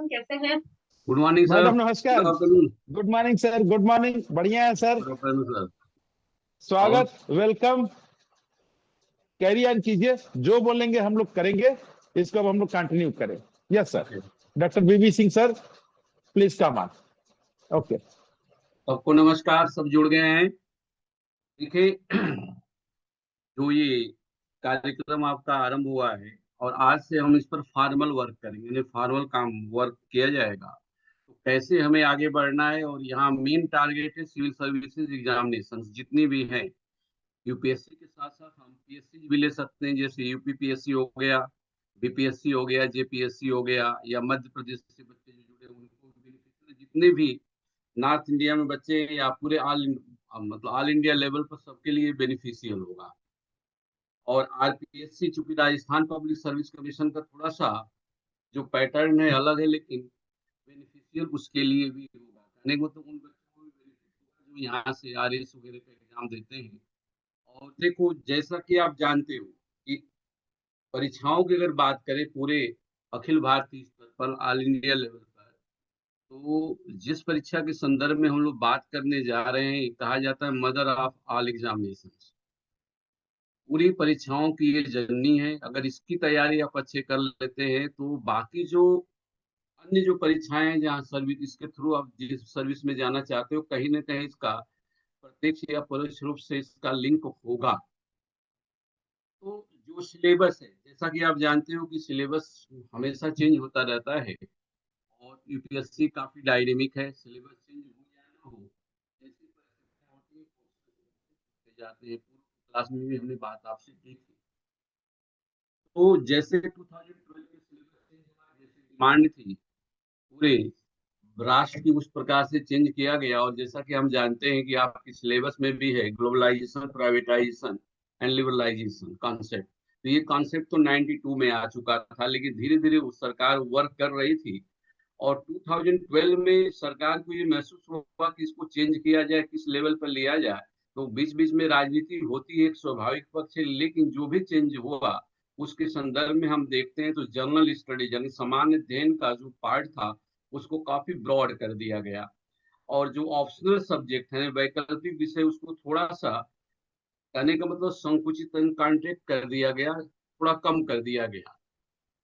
Afternoon, कैसे हैं? Good morning sir. Madam नमस्कार। Good afternoon. Good morning sir, good morning. बढ़िया है सर। Good afternoon sir. स्वागत, वेलकम। कैरी ऑन कीजिए, जो बोलेंगे हम लोग करेंगे, इसको अब हम लोग कंटिन्यू करें। Yes sir. Okay, doctor B B Singh sir, please come on. Okay. सबको नमस्कार। सब जुड़ गए हैं। देखिए, जो ये कार्यक्रम आपका आरंभ हुआ है और आज से हम इस पर फॉर्मल वर्क करेंगे, यानी फॉर्मल काम वर्क किया जाएगा। तो कैसे हमें आगे बढ़ना है, और यहाँ मेन टारगेट है सिविल सर्विसेज एग्जामिनेशन जितनी भी हैं। यूपीएससी के साथ साथ हम पीएससी भी ले सकते हैं, जैसे यूपीपीएससी हो गया, बीपीएससी हो गया, जेपीएससी हो गया, या मध्य प्रदेश से बच्चे जो जुड़े हैं उनको भी बेनिफिशियल, जितने भी नॉर्थ इंडिया में बच्चे हैं या पूरे मतलब ऑल इंडिया लेवल पर सबके लिए बेनिफिशियल होगा। और आरपीएससी, चूंकि राजस्थान पब्लिक सर्विस कमीशन का थोड़ा सा जो पैटर्न है अलग है, लेकिन बेनिफिशियल उसके लिए भी होगा। कहने को तो उन बच्चों को भी बेनिफिट होगा जो यहाँ से आरएस वगैरह का एग्जाम देते हैं। और देखो, जैसा कि आप जानते हो कि परीक्षाओं की अगर बात करें पूरे अखिल भारतीय स्तर पर, ऑल इंडिया लेवल पर, तो जिस परीक्षा के संदर्भ में हम लोग बात करने जा रहे हैं, कहा जाता है मदर ऑफ ऑल एग्जामिनेशन। पूरी परीक्षाओं की ये जननी है। अगर इसकी तैयारी आप अच्छे कर लेते हैं तो बाकी जो अन्य जो परीक्षाएं हैं, जहाँ सर्विस इसके थ्रू आप जिस सर्विस में जाना चाहते हो, कहीं ना कहीं इसका प्रत्यक्ष या परोक्ष रूप से इसका लिंक होगा। तो जो सिलेबस है, जैसा कि आप जानते हो कि सिलेबस हमेशा चेंज होता रहता है, और यूपीएससी काफी डायनेमिक है। सिलेबस चेंज हो या ना हो, जैसी परिस्थितियां होती है होते जाते हैं। पूर्व क्लास में भी हमने बात आपसे की थी। तो जैसे 2012 के सिलेबस चेंज हुआ, जैसे डिमांड थी पूरे राष्ट्र की, उस प्रकार से चेंज किया गया। और जैसा कि हम जानते हैं कि आपकी सिलेबस में भी है globalisation, privatisation and liberalisation concept. तो ये कॉन्सेप्ट तो 92 में आ चुका था, लेकिन धीरे धीरे उस सरकार वर्क कर रही थी। और 2012 में सरकार को ये महसूस हुआ कि इसको चेंज किया जाए, किस लेवल पर लिया जाए। तो बीच बीच में राजनीति होती है, एक स्वाभाविक पक्ष है, लेकिन जो भी चेंज हुआ उसके संदर्भ में हम देखते हैं तो जनरल स्टडीज यानी सामान्य अध्ययन का जो पार्ट था उसको काफी ब्रॉड कर दिया गया। और जो ऑप्शनल सब्जेक्ट है, वैकल्पिक विषय, उसको थोड़ा सा, कहने का मतलब संकुचित कॉन्ट्रैक्ट कर दिया गया, थोड़ा कम कर दिया गया।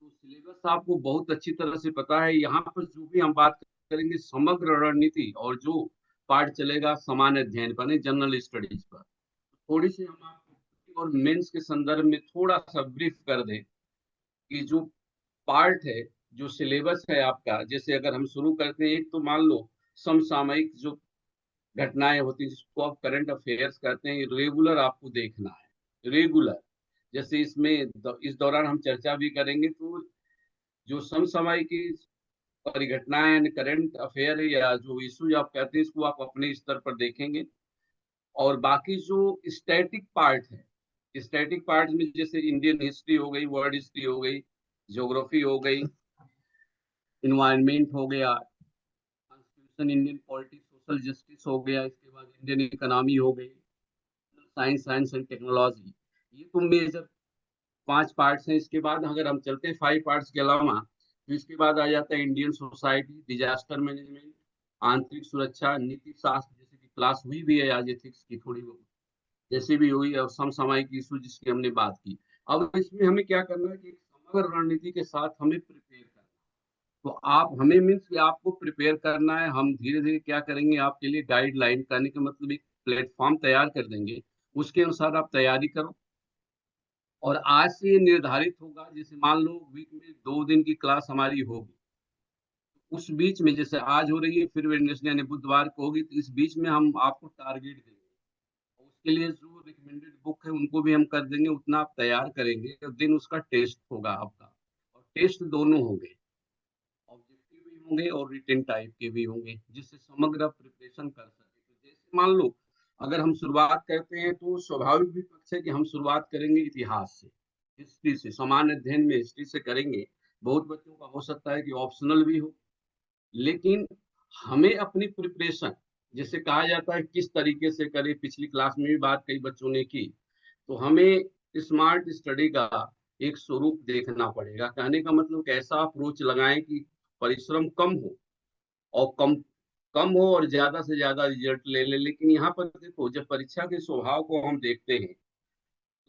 तो सिलेबस आपको बहुत अच्छी तरह से पता है। यहाँ पर जो भी हम बात करेंगे समग्र रणनीति, और जो पार्ट चलेगा सामान्य अध्ययन पर, नहीं जनरल स्टडीज पर। थोड़ी सी हम आपको और मेंस के संदर्भ में थोड़ा सा ब्रीफ कर दें कि जो पार्ट है, जो सिलेबस है आपका, जैसे अगर हम शुरू करते हैं, एक तो मान लो समसामयिक जो घटनाएं होती हैं जिसको आप करंट अफेयर्स कहते हैं, रेगुलर आपको देखना है, रेगुलर। जैसे इसमें इस दौरान हम चर्चा भी करेंगे। तो जो समसामयिक की परिघटनाएं यानी करंट अफेयर है, या जो इशूज आप कहते हैं, इसको आप अपने स्तर पर देखेंगे। और बाकी जो स्टैटिक पार्ट है, स्टैटिक पार्ट में जैसे इंडियन हिस्ट्री हो गई, वर्ल्ड हिस्ट्री हो गई, ज्योग्राफी हो गई, इन्वायरमेंट हो गया, constitution, Indian politics, social justice हो गया, इसके बाद इंडियन इकोनॉमी हो गई, साइंस एंड टेक्नोलॉजी। ये तो मेजर 5 पार्ट्स हैं। इसके बाद अगर हम चलते हैं 5 पार्ट्स के अलावा, तो इसके बाद आ जाता है इंडियन सोसाइटी, डिजास्टर मैनेजमेंट, आंतरिक सुरक्षा, नीति शास्त्र, जैसे कि क्लास हुई भी है आज एथिक्स की थोड़ी बहुत, जैसे भी हुई, और समसामयिक इशू जिसकी हमने बात की। अब इसमें हमें क्या करना है कि एक समग्र रणनीति के साथ हमें प्रिपेयर करना है। तो आप हमें मीन्स कि आपको प्रिपेयर करना है। हम धीरे धीरे क्या करेंगे, आपके लिए गाइडलाइन करने का मतलब एक प्लेटफॉर्म तैयार कर देंगे, उसके अनुसार आप तैयारी करो। और आज से ये निर्धारित होगा, जैसे मान लो वीक में 2 दिन की क्लास हमारी होगी, उस बीच में जैसे आज हो रही है, फिर वेडनेसडे यानी बुधवार को होगी, तो इस बीच में हम आपको टारगेट देंगे। और उसके लिए जो रिकमेंडेड बुक है उनको भी हम कर देंगे, उतना आप तैयार करेंगे। और दिन उसका टेस्ट होगा आपका, और टेस्ट दोनों होंगे, ऑब्जेक्टिव भी होंगे और रिटन टाइप के भी होंगे, जिससे समग्र प्रिपरेशन कर सके। तो जैसे मान लो अगर हम शुरुआत करते हैं, तो स्वाभाविक भी पक्ष है कि हम शुरुआत करेंगे इतिहास से, हिस्ट्री से, सामान्य अध्ययन में हिस्ट्री से करेंगे। बहुत बच्चों का हो सकता है कि ऑप्शनल भी हो, लेकिन हमें अपनी प्रिपरेशन, जैसे कहा जाता है किस तरीके से करें, पिछली क्लास में भी बात कई बच्चों ने की। तो हमें स्मार्ट स्टडी का एक स्वरूप देखना पड़ेगा। कहने का मतलब कैसा अप्रोच लगाएं कि परिश्रम कम हो और कम कम हो और ज्यादा से ज्यादा रिजल्ट ले ले। लेकिन यहाँ पर देखो, जब परीक्षा के स्वभाव को हम देखते हैं,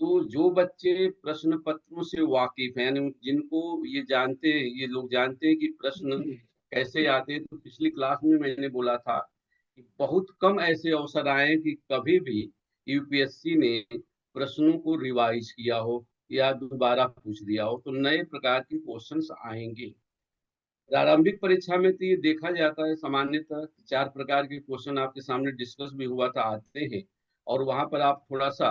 तो जो बच्चे प्रश्न पत्रों से वाकिफ हैं, यानी जिनको ये जानते हैं, ये लोग जानते हैं कि प्रश्न कैसे आते हैं, तो पिछली क्लास में मैंने बोला था कि बहुत कम ऐसे अवसर आए हैं कि कभी भी यूपीएससी ने प्रश्नों को रिवाइज किया हो या दोबारा पूछ दिया हो। तो नए प्रकार के क्वेश्चंस आएंगे। प्रारंभिक परीक्षा में तो ये देखा जाता है सामान्यतः 4 प्रकार के क्वेश्चन आपके सामने डिस्कस भी हुआ था, आते हैं। और वहां पर आप थोड़ा सा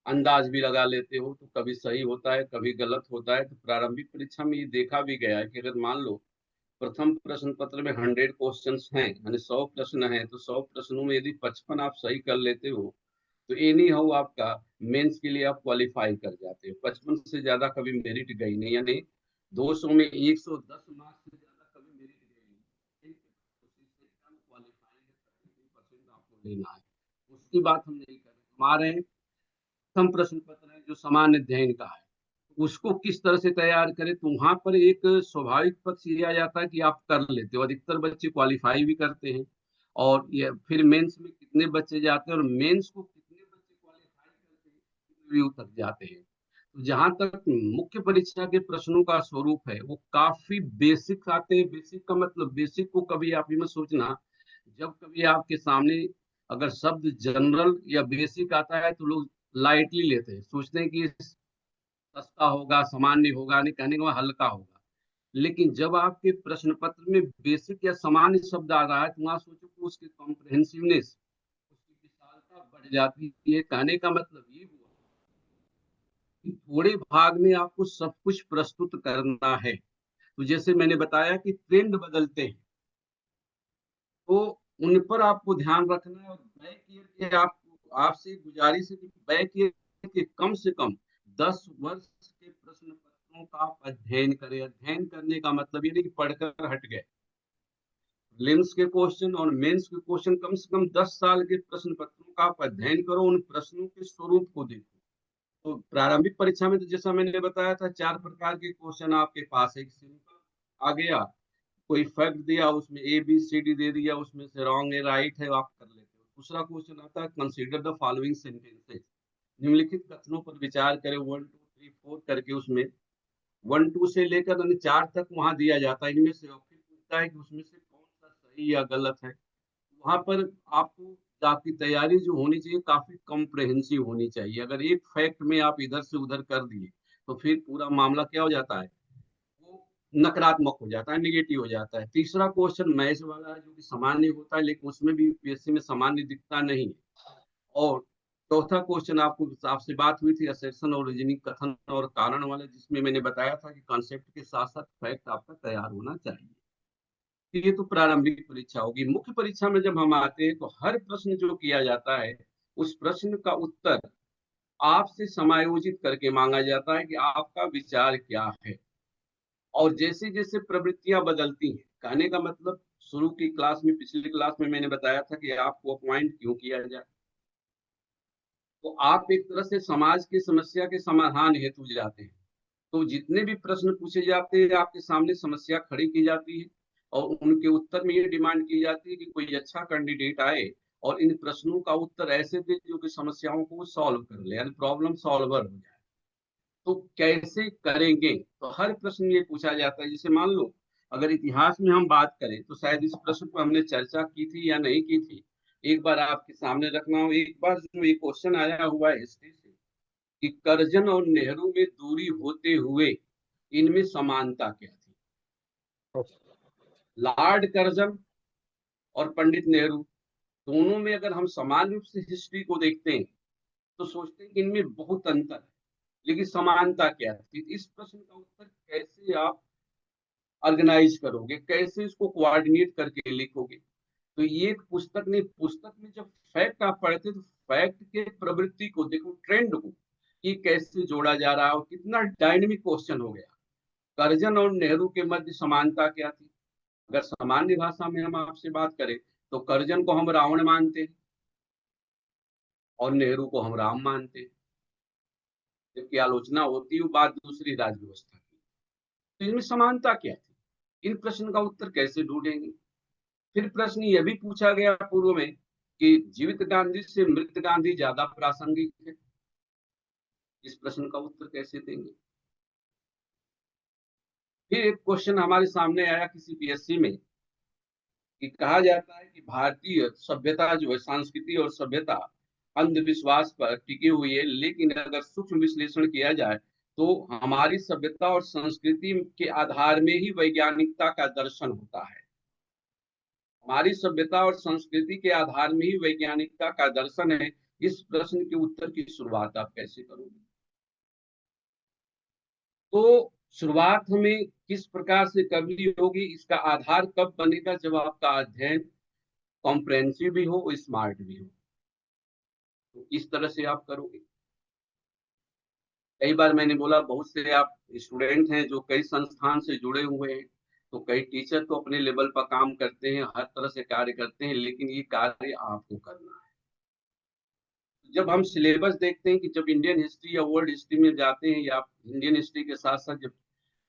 अंदाज भी लगा लेते हो, तो कभी सही होता है, कभी गलत होता है। तो प्रारंभिक परीक्षा में ये देखा भी गया है कि अगर मान लो प्रथम प्रश्न पत्र में 100 क्वेश्चन हैं, यानी 100 प्रश्न हैं, तो 100 प्रश्नों में यदि 55 आप सही कर लेते हो, तो एनी हाउ आपका मेंस के लिए आप क्वालिफाई कर जाते हो। 55 से ज्यादा कभी मेरिट गई नहीं, यानी 200 में 110 मार्क्स से ज्यादा कभी मेरिट गई नहीं। क्वालिफाइंग परसेंट आपको लेना है, उसकी बात हम नहीं कर रहे। हमारे प्रथम प्रश्न पत्र है जो सामान्य अध्ययन का है, उसको किस तरह से तैयार करें, तो वहां पर एक स्वाभाविक पक्ष ये आ जाता है कि आप कर लेते हो, अधिकतर बच्चे क्वालिफाई भी करते हैं। और ये फिर मेंस में कितने बच्चे जाते हैं और मेंस को कितने बच्चे क्वालिफाई करते हैं, इंटरव्यू तक जाते हैं। तो जहां तक मुख्य परीक्षा के प्रश्नों का स्वरूप है, वो काफी बेसिक आते हैं। बेसिक का मतलब, बेसिक को कभी आप ही मत सोचना, जब कभी आपके सामने अगर शब्द जनरल या बेसिक आता है तो लोग लाइटली लेते हैं, सोचते हैं कि सस्ता होगा, सामान्य होगा, नहीं कहने का मतलब हल्का होगा। लेकिन जब आपके प्रश्न पत्र में बेसिक या सामान्य शब्द आ रहा है, तो वहां सोचो कि उसकी कॉम्प्रहेंसिवनेस, उसकी विशालता बढ़ जाती है। कहने का मतलब ये हुआ कि थोड़े भाग में आपको सब कुछ प्रस्तुत करना है। तो जैसे मैंने बताया कि ट्रेंड बदलते हैं, तो उन पर आपको ध्यान रखना है। और बैक ईयर के आप आपसे गुजारिश है कि बैक ईयर के कम से कम 10 वर्ष के प्रश्न पत्रों का आप अध्ययन करें। अध्ययन करने का मतलब ये नहीं कि पढ़कर हट गए। लिम्स के क्वेश्चन और मेंस के क्वेश्चन, कम से कम 10 साल के प्रश्न पत्रों का आप अध्ययन करो, उन प्रश्नों के स्वरूप को देखो। तो प्रारंभिक परीक्षा में तो जैसा मैंने बताया था, 4 प्रकार के क्वेश्चन आपके पास है। एक सिंपल आ गया, कोई फैक्ट दिया, उसमें ए बी सी डी दे दिया, उसमें से रॉन्ग है राइट है, आप कर लेते हो। दूसरा क्वेश्चन आता है, कंसीडर द फॉलोइंग सेंटेंसेस, निम्नलिखित कथनों पर विचार करें। 1 2 3 4 करके उसमें 1 2 से लेकर 4 तक वहां दिया जाता है। इनमें से और फिर पूछता है कि उसमें से कौन सा सही या गलत है। वहां पर आपको आपकी तैयारी जो होनी चाहिए काफी कॉम्प्रहेंसिव होनी चाहिए। अगर एक फैक्ट में आप इधर से उधर कर दिए, तो फिर पूरा मामला क्या हो जाता है, वो नकारात्मक हो जाता है, निगेटिव हो जाता है। तीसरा क्वेश्चन मैथ्स वाला है, जो कि सामान्य होता है, लेकिन उसमें भी यूपीएससी में सामान्य दिखता नहीं है। और चौथा क्वेश्चन आपको, आपसे बात हुई थी असर्शन और रीजनिंग, कथन और कारण वाले, जिसमें मैंने बताया था कि कॉन्सेप्ट के साथ साथ फैक्ट आपका तैयार होना चाहिए। तो ये तो प्रारंभिक परीक्षा होगी। मुख्य परीक्षा में जब हम आते हैं, तो हर प्रश्न जो किया जाता है, उस प्रश्न का उत्तर आपसे समायोजित करके मांगा जाता है कि आपका विचार क्या है। और जैसे जैसे प्रवृत्तियां बदलती हैं, कहने का मतलब, शुरू की क्लास में, पिछली क्लास में मैंने बताया था कि आपको अपॉइंट क्यों किया जाए, तो आप एक तरह से समाज की समस्या के समाधान हेतु जाते हैं। तो जितने भी प्रश्न पूछे जाते हैं, आपके सामने समस्या खड़ी की जाती है, और उनके उत्तर में ये डिमांड की जाती है कि कोई अच्छा कैंडिडेट आए और इन प्रश्नों का उत्तर ऐसे दे जो कि समस्याओं को सॉल्व कर ले, यानी प्रॉब्लम सॉल्वर हो जाए। तो कैसे करेंगे, तो हर प्रश्न ये पूछा जाता है। जैसे मान लो, अगर इतिहास में हम बात करें, तो शायद इस प्रश्न पर हमने चर्चा की थी या नहीं की थी, एक बार आपके सामने रखना हो। एक बार जो ये क्वेश्चन आया हुआ है हिस्ट्री से, कि करजन और नेहरू में दूरी होते हुए इनमें समानता क्या थी। लॉर्ड करजन और पंडित नेहरू दोनों में अगर हम समान रूप से हिस्ट्री को देखते हैं, तो सोचते हैं कि इनमें बहुत अंतर है, लेकिन समानता क्या है। इस प्रश्न का उत्तर कैसे आप ऑर्गेनाइज करोगे, कैसे इसको कोऑर्डिनेट करके लिखोगे। तो ये एक पुस्तक नहीं, पुस्तक में जब फैक्ट आप पढ़ते, तो फैक्ट के प्रवृत्ति को देखो, ट्रेंड को, कि कैसे जोड़ा जा रहा है, और कितना डायनेमिक क्वेश्चन हो गया। करजन और नेहरू के मध्य समानता क्या थी। अगर सामान्य भाषा में हम आपसे बात करें, तो करजन को हम रावण मानते हैं और नेहरू को हम राम मानते हैं। जबकि आलोचना होती है वो बात दूसरी राज्य व्यवस्था की। तो इनमें समानता क्या थी, इन प्रश्न का उत्तर कैसे ढूंढेंगे? फिर प्रश्न यह भी पूछा गया पूर्व में कि जीवित गांधी से मृत गांधी ज्यादा प्रासंगिक है। इस प्रश्न का उत्तर कैसे देंगे? फिर एक क्वेश्चन हमारे सामने आया किसी पीएससी में कि कहा जाता है कि भारतीय सभ्यता जो है, संस्कृति और सभ्यता अंधविश्वास पर टिकी हुई है, लेकिन अगर सूक्ष्म विश्लेषण किया जाए तो हमारी सभ्यता और संस्कृति के आधार में ही वैज्ञानिकता का दर्शन होता है। हमारी सभ्यता और संस्कृति के आधार में ही वैज्ञानिकता का दर्शन है। इस प्रश्न के उत्तर की शुरुआत आप कैसे करोगे? तो शुरुआत हमें किस प्रकार से करनी होगी, इसका आधार कब बनेगा? जब आपका अध्ययन कॉम्प्रेहेंसिव भी हो, स्मार्ट भी हो। तो इस तरह से आप करोगे। कई बार मैंने बोला, बहुत से आप स्टूडेंट हैं जो कई संस्थान से जुड़े हुए हैं, तो कई टीचर तो अपने लेवल पर काम करते हैं, हर तरह से कार्य करते हैं, लेकिन ये कार्य आपको करना है। जब हम सिलेबस देखते हैं कि जब इंडियन हिस्ट्री या वर्ल्ड हिस्ट्री में जाते हैं, या इंडियन हिस्ट्री के साथ साथ जब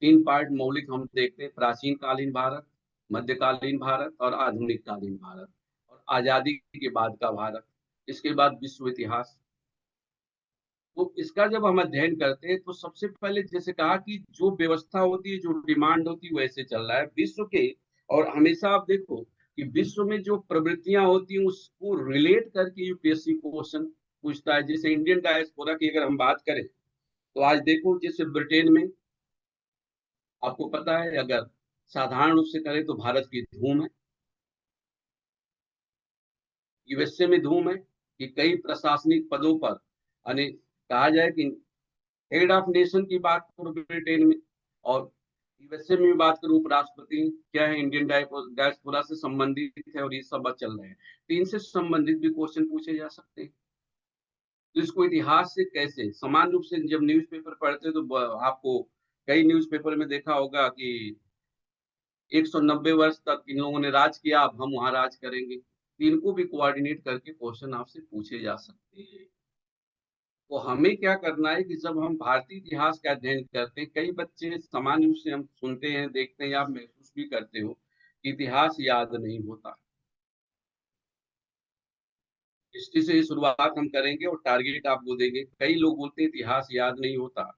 3 पार्ट मौलिक हम देखते हैं, प्राचीन कालीन भारत, मध्यकालीन भारत और आधुनिक कालीन भारत, और आजादी के बाद का भारत, इसके बाद विश्व इतिहास। तो इसका जब हम अध्ययन करते हैं तो सबसे पहले जैसे कहा कि जो व्यवस्था होती है, जो डिमांड होती है, वैसे चल रहा है विश्व के। और हमेशा आप देखो कि विश्व में जो प्रवृत्तियां होती हैं उसको रिलेट करके यूपीएससी क्वेश्चन पूछता है। जैसे इंडियन डायस्पोरा की अगर हम बात करें तो आज देखो, जैसे ब्रिटेन में आपको पता है, अगर साधारण रूप से करें तो भारत की धूम है, यूएसए में धूम है कि कई प्रशासनिक पदों पर, यानी कहा जाए कि हेड ऑफ नेशन की बात करो ब्रिटेन में, और यूएसए में भी बात करूं, उपराष्ट्रपति क्या है, इंडियन डायस्पोरा से संबंधित है, और ये सब चल रहे हैं। तो इनसे संबंधित भी क्वेश्चन पूछे जा सकते हैं। तो इसको इतिहास से कैसे समान रूप से, जब न्यूज़पेपर पढ़ते तो आपको कई न्यूज़पेपर में देखा होगा कि 190 वर्ष तक इन लोगों ने राज किया, अब हम वहां राज करेंगे। तो इनको भी कोऑर्डिनेट करके क्वेश्चन आपसे पूछे जा सकते हैं। तो हमें क्या करना है कि जब हम भारतीय इतिहास का अध्ययन करते हैं, कई बच्चे सामान्य रूप से हम सुनते हैं, देखते हैं, या आप महसूस भी करते हो कि इतिहास याद नहीं होता। हिस्ट्री से ही शुरुआत हम करेंगे और टारगेट आपको देंगे। कई लोग बोलते हैं इतिहास याद नहीं होता।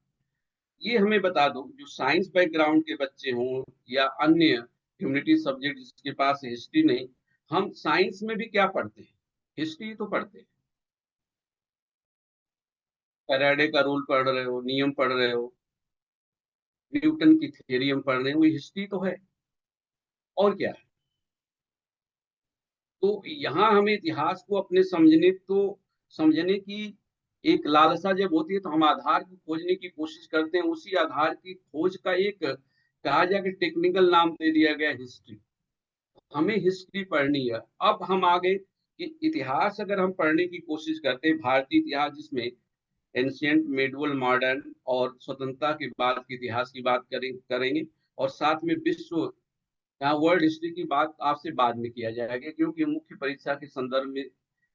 ये हमें बता दो, जो साइंस बैकग्राउंड के बच्चे हों या अन्य ह्यूमैनिटी सब्जेक्ट जिसके पास हिस्ट्री नहीं, हम साइंस में भी क्या पढ़ते हैं? हिस्ट्री तो पढ़ते हैं। फैराडे का रूल पढ़ रहे हो, नियम पढ़ रहे हो, न्यूटन की थ्योरी हम पढ़ रहे हैं, वो हिस्ट्री तो है। और क्या है? तो यहाँ हमें इतिहास को अपने समझने की एक लालसा जब होती है, तो हम आधार को खोजने की कोशिश करते हैं। उसी आधार की खोज का एक कहा जाए कि टेक्निकल नाम दे दिया गया हिस्ट्री। हमें हिस्ट्री पढ़नी है। अब हम आगे कि इतिहास अगर हम पढ़ने की कोशिश करते हैं, भारतीय इतिहास जिसमें एंशियंट, मिडवल, मॉडर्न और स्वतंत्रता के बाद के इतिहास की बात करेंगे, और साथ में विश्व, यहाँ वर्ल्ड हिस्ट्री की बात आपसे बाद में किया जाएगा, क्योंकि मुख्य परीक्षा के संदर्भ में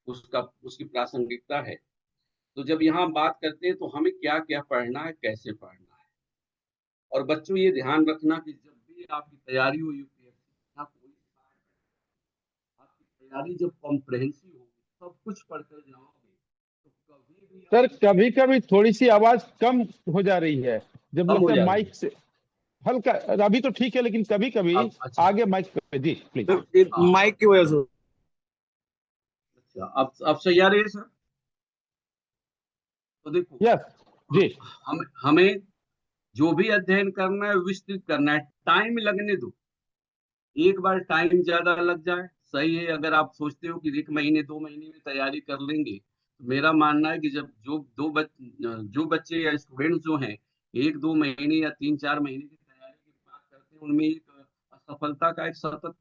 उसकी प्रासंगिकता है। तो जब यहाँ बात करते हैं तो हमें क्या क्या पढ़ना है, कैसे पढ़ना है। और बच्चों ये ध्यान रखना कि जब भी आपकी तैयारी हो यूपीएससी या कोई, आपकी तैयारी जब कॉम्प्रहेंसिव होगी, सब कुछ पढ़कर जाओगे, तो कभी भी सर आप कभी कभी थोड़ी सी आवाज कम हो जा रही है, जब कम हो लगता है जा रही माइक से हल्का। अभी तो ठीक है, लेकिन कभी कभी है। अब अच्छा, आगे माइक पे जी प्लीज। हाँ, माइक की वजह से। अच्छा, अब सही आ रही है सर? तो देखो, यस जी। हमें जो भी अध्ययन करना है विस्तृत करना है, टाइम लगने दो। एक बार टाइम ज्यादा लग जाए सही है, अगर आप सोचते हो कि 1 महीने 2 महीने में तैयारी कर लेंगे, तो मेरा मानना है कि जब जो बच्चे या स्टूडेंट जो हैं 1 2 महीने या 3 4 महीने की तैयारी की बात करते हैं, उनमें एक असफलता का एक सतत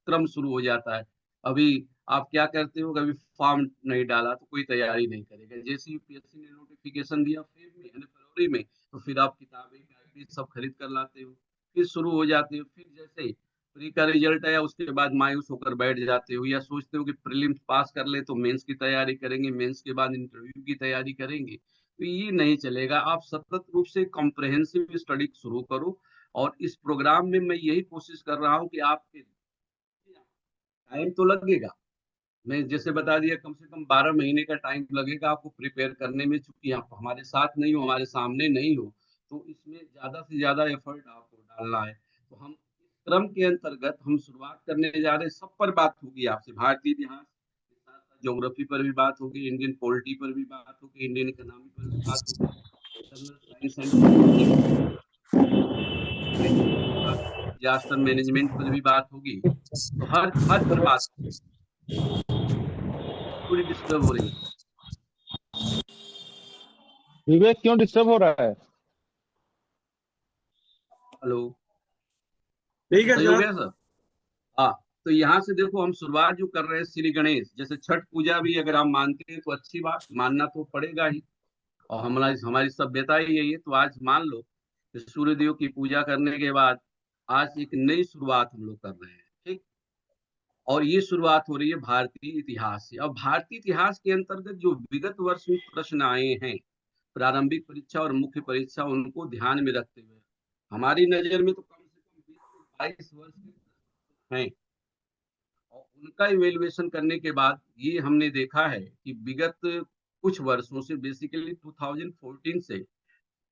क्रम शुरू हो जाता है। अभी आप क्या करते हो, कभी फॉर्म नहीं डाला तो कोई तैयारी नहीं करेगा। जैसे यूपीएससी ने नोटिफिकेशन दिया फेब में यानी फरवरी में, तो फिर आप किताबें गाइडें सब खरीद कर लाते हो, फिर शुरू हो जाते हो। फिर जैसे प्री का रिजल्ट आया उसके बाद मायूस होकर बैठ जाते हो, या सोचते हो कि प्रीलिम्स पास कर ले तो मेंस की तैयारी करेंगे, मेंस के बाद इंटरव्यू की तैयारी करेंगे। तो ये नहीं चलेगा। आप सतत रूप से कॉम्प्रहेंसिव स्टडी शुरू करो, और इस प्रोग्राम में मैं यही कोशिश कर रहा हूँ कि आपके टाइम तो लगेगा, मैं जैसे बता दिया कम से कम 12 महीने का टाइम लगेगा आपको प्रिपेयर करने में, चूंकि आप हमारे साथ नहीं हो, हमारे सामने नहीं हो, तो इसमें ज्यादा से ज्यादा एफर्ट आपको डालना है। तो हम इस क्रम के अंतर्गत हम शुरुआत करने जा रहे हैं। सब पर बात होगी आपसे, भारतीय इतिहास के साथ साथ ज्योग्राफी पर भी बात होगी, इंडियन पॉलिटी पर भी बात होगी, इंडियन इकोनॉमी पर भी बात होगी, इंटरनल साइंस एंड टेक्नोलॉजी पर भी बात होगी, डिजास्टर मैनेजमेंट पर भी बात होगी। तो हर पर बात थोड़ी डिस्टर्ब हो रही है। विवेक क्यों डिस्टर्ब हो रहा है? हेलो, ठीक है सही हो सर। गया सर? हाँ, तो यहाँ से देखो हम शुरुआत जो कर रहे हैं श्री गणेश, जैसे छठ पूजा भी अगर आप मानते हैं तो अच्छी बात, मानना तो पड़ेगा ही, और हमारी हमारी सभ्यता ही यही है। तो आज मान लो कि सूर्य देव की पूजा करने के बाद आज एक नई शुरुआत हम लोग कर रहे हैं, ठीक। और ये शुरुआत हो रही है भारतीय इतिहास से। अब भारतीय इतिहास के अंतर्गत जो विगत वर्ष में प्रश्न आए हैं, प्रारंभिक परीक्षा और मुख्य परीक्षा, उनको ध्यान में रखते हुए हमारी नजर में तो कम से कम 20 से 22 वर्ष के प्रश्न हैं। और उनका इवेल्युएशन करने के बाद ये हमने देखा है कि विगत कुछ वर्षों से, बेसिकली 2014 से,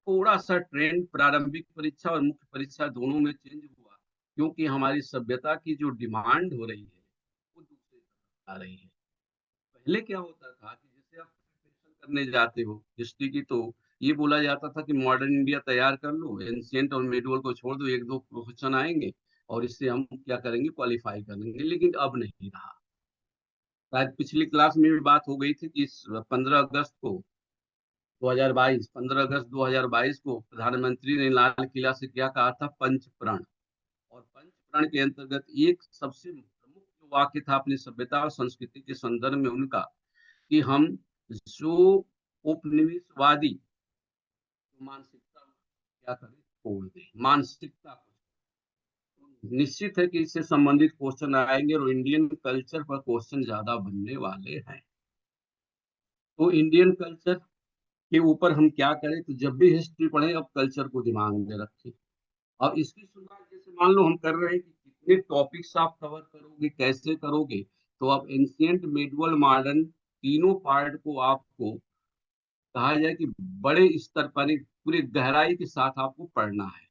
थोड़ा सा ट्रेंड प्रारंभिक परीक्षा और मुख्य परीक्षा दोनों में चेंज हुआ, क्योंकि हमारी सभ्यता की जो डिमांड हो रही है वो दूसरी तरफ आ रही है। पहले क्या होता था कि जैसे आप प्रिपरेशन करने जाते हो हिस्ट्री की, तो ये बोला जाता था कि मॉडर्न इंडिया तैयार कर लो, एंशियंट और मिडवल को छोड़ दो, एक दो क्वेश्चन आएंगे और इससे हम क्या करेंगे, क्वालिफाई करेंगे। लेकिन अब नहीं रहा। शायद पिछली क्लास में भी बात हो गई थी कि इस 15 अगस्त को 2022, 15 अगस्त 2022 को प्रधानमंत्री ने लाल किला से क्या कहा था, पंच प्रण। और पंच प्रण के अंतर्गत एक सबसे प्रमुख जो वाक्य था अपनी सभ्यता और संस्कृति के संदर्भ में उनका, कि हम जो उपनिवेशवादी मानसिकता क्या करें, छोड़ दें मानसिकता को। निश्चित है कि इससे संबंधित क्वेश्चन आएंगे और इंडियन कल्चर पर क्वेश्चन ज्यादा बनने वाले हैं। तो इंडियन कल्चर के ऊपर हम क्या करें, तो जब भी हिस्ट्री पढ़ें अब कल्चर को दिमाग में रखें। और इसकी शुरुआत जैसे मान लो हम कर रहे हैं कि कितने टॉपिक्स आप कवर करोगे, कैसे करोगे, तो आप एंशियंट, मिडवल, मॉडर्न तीनों पार्ट को आपको कहा जाए कि बड़े स्तर पर एक पूरी गहराई के साथ आपको पढ़ना है।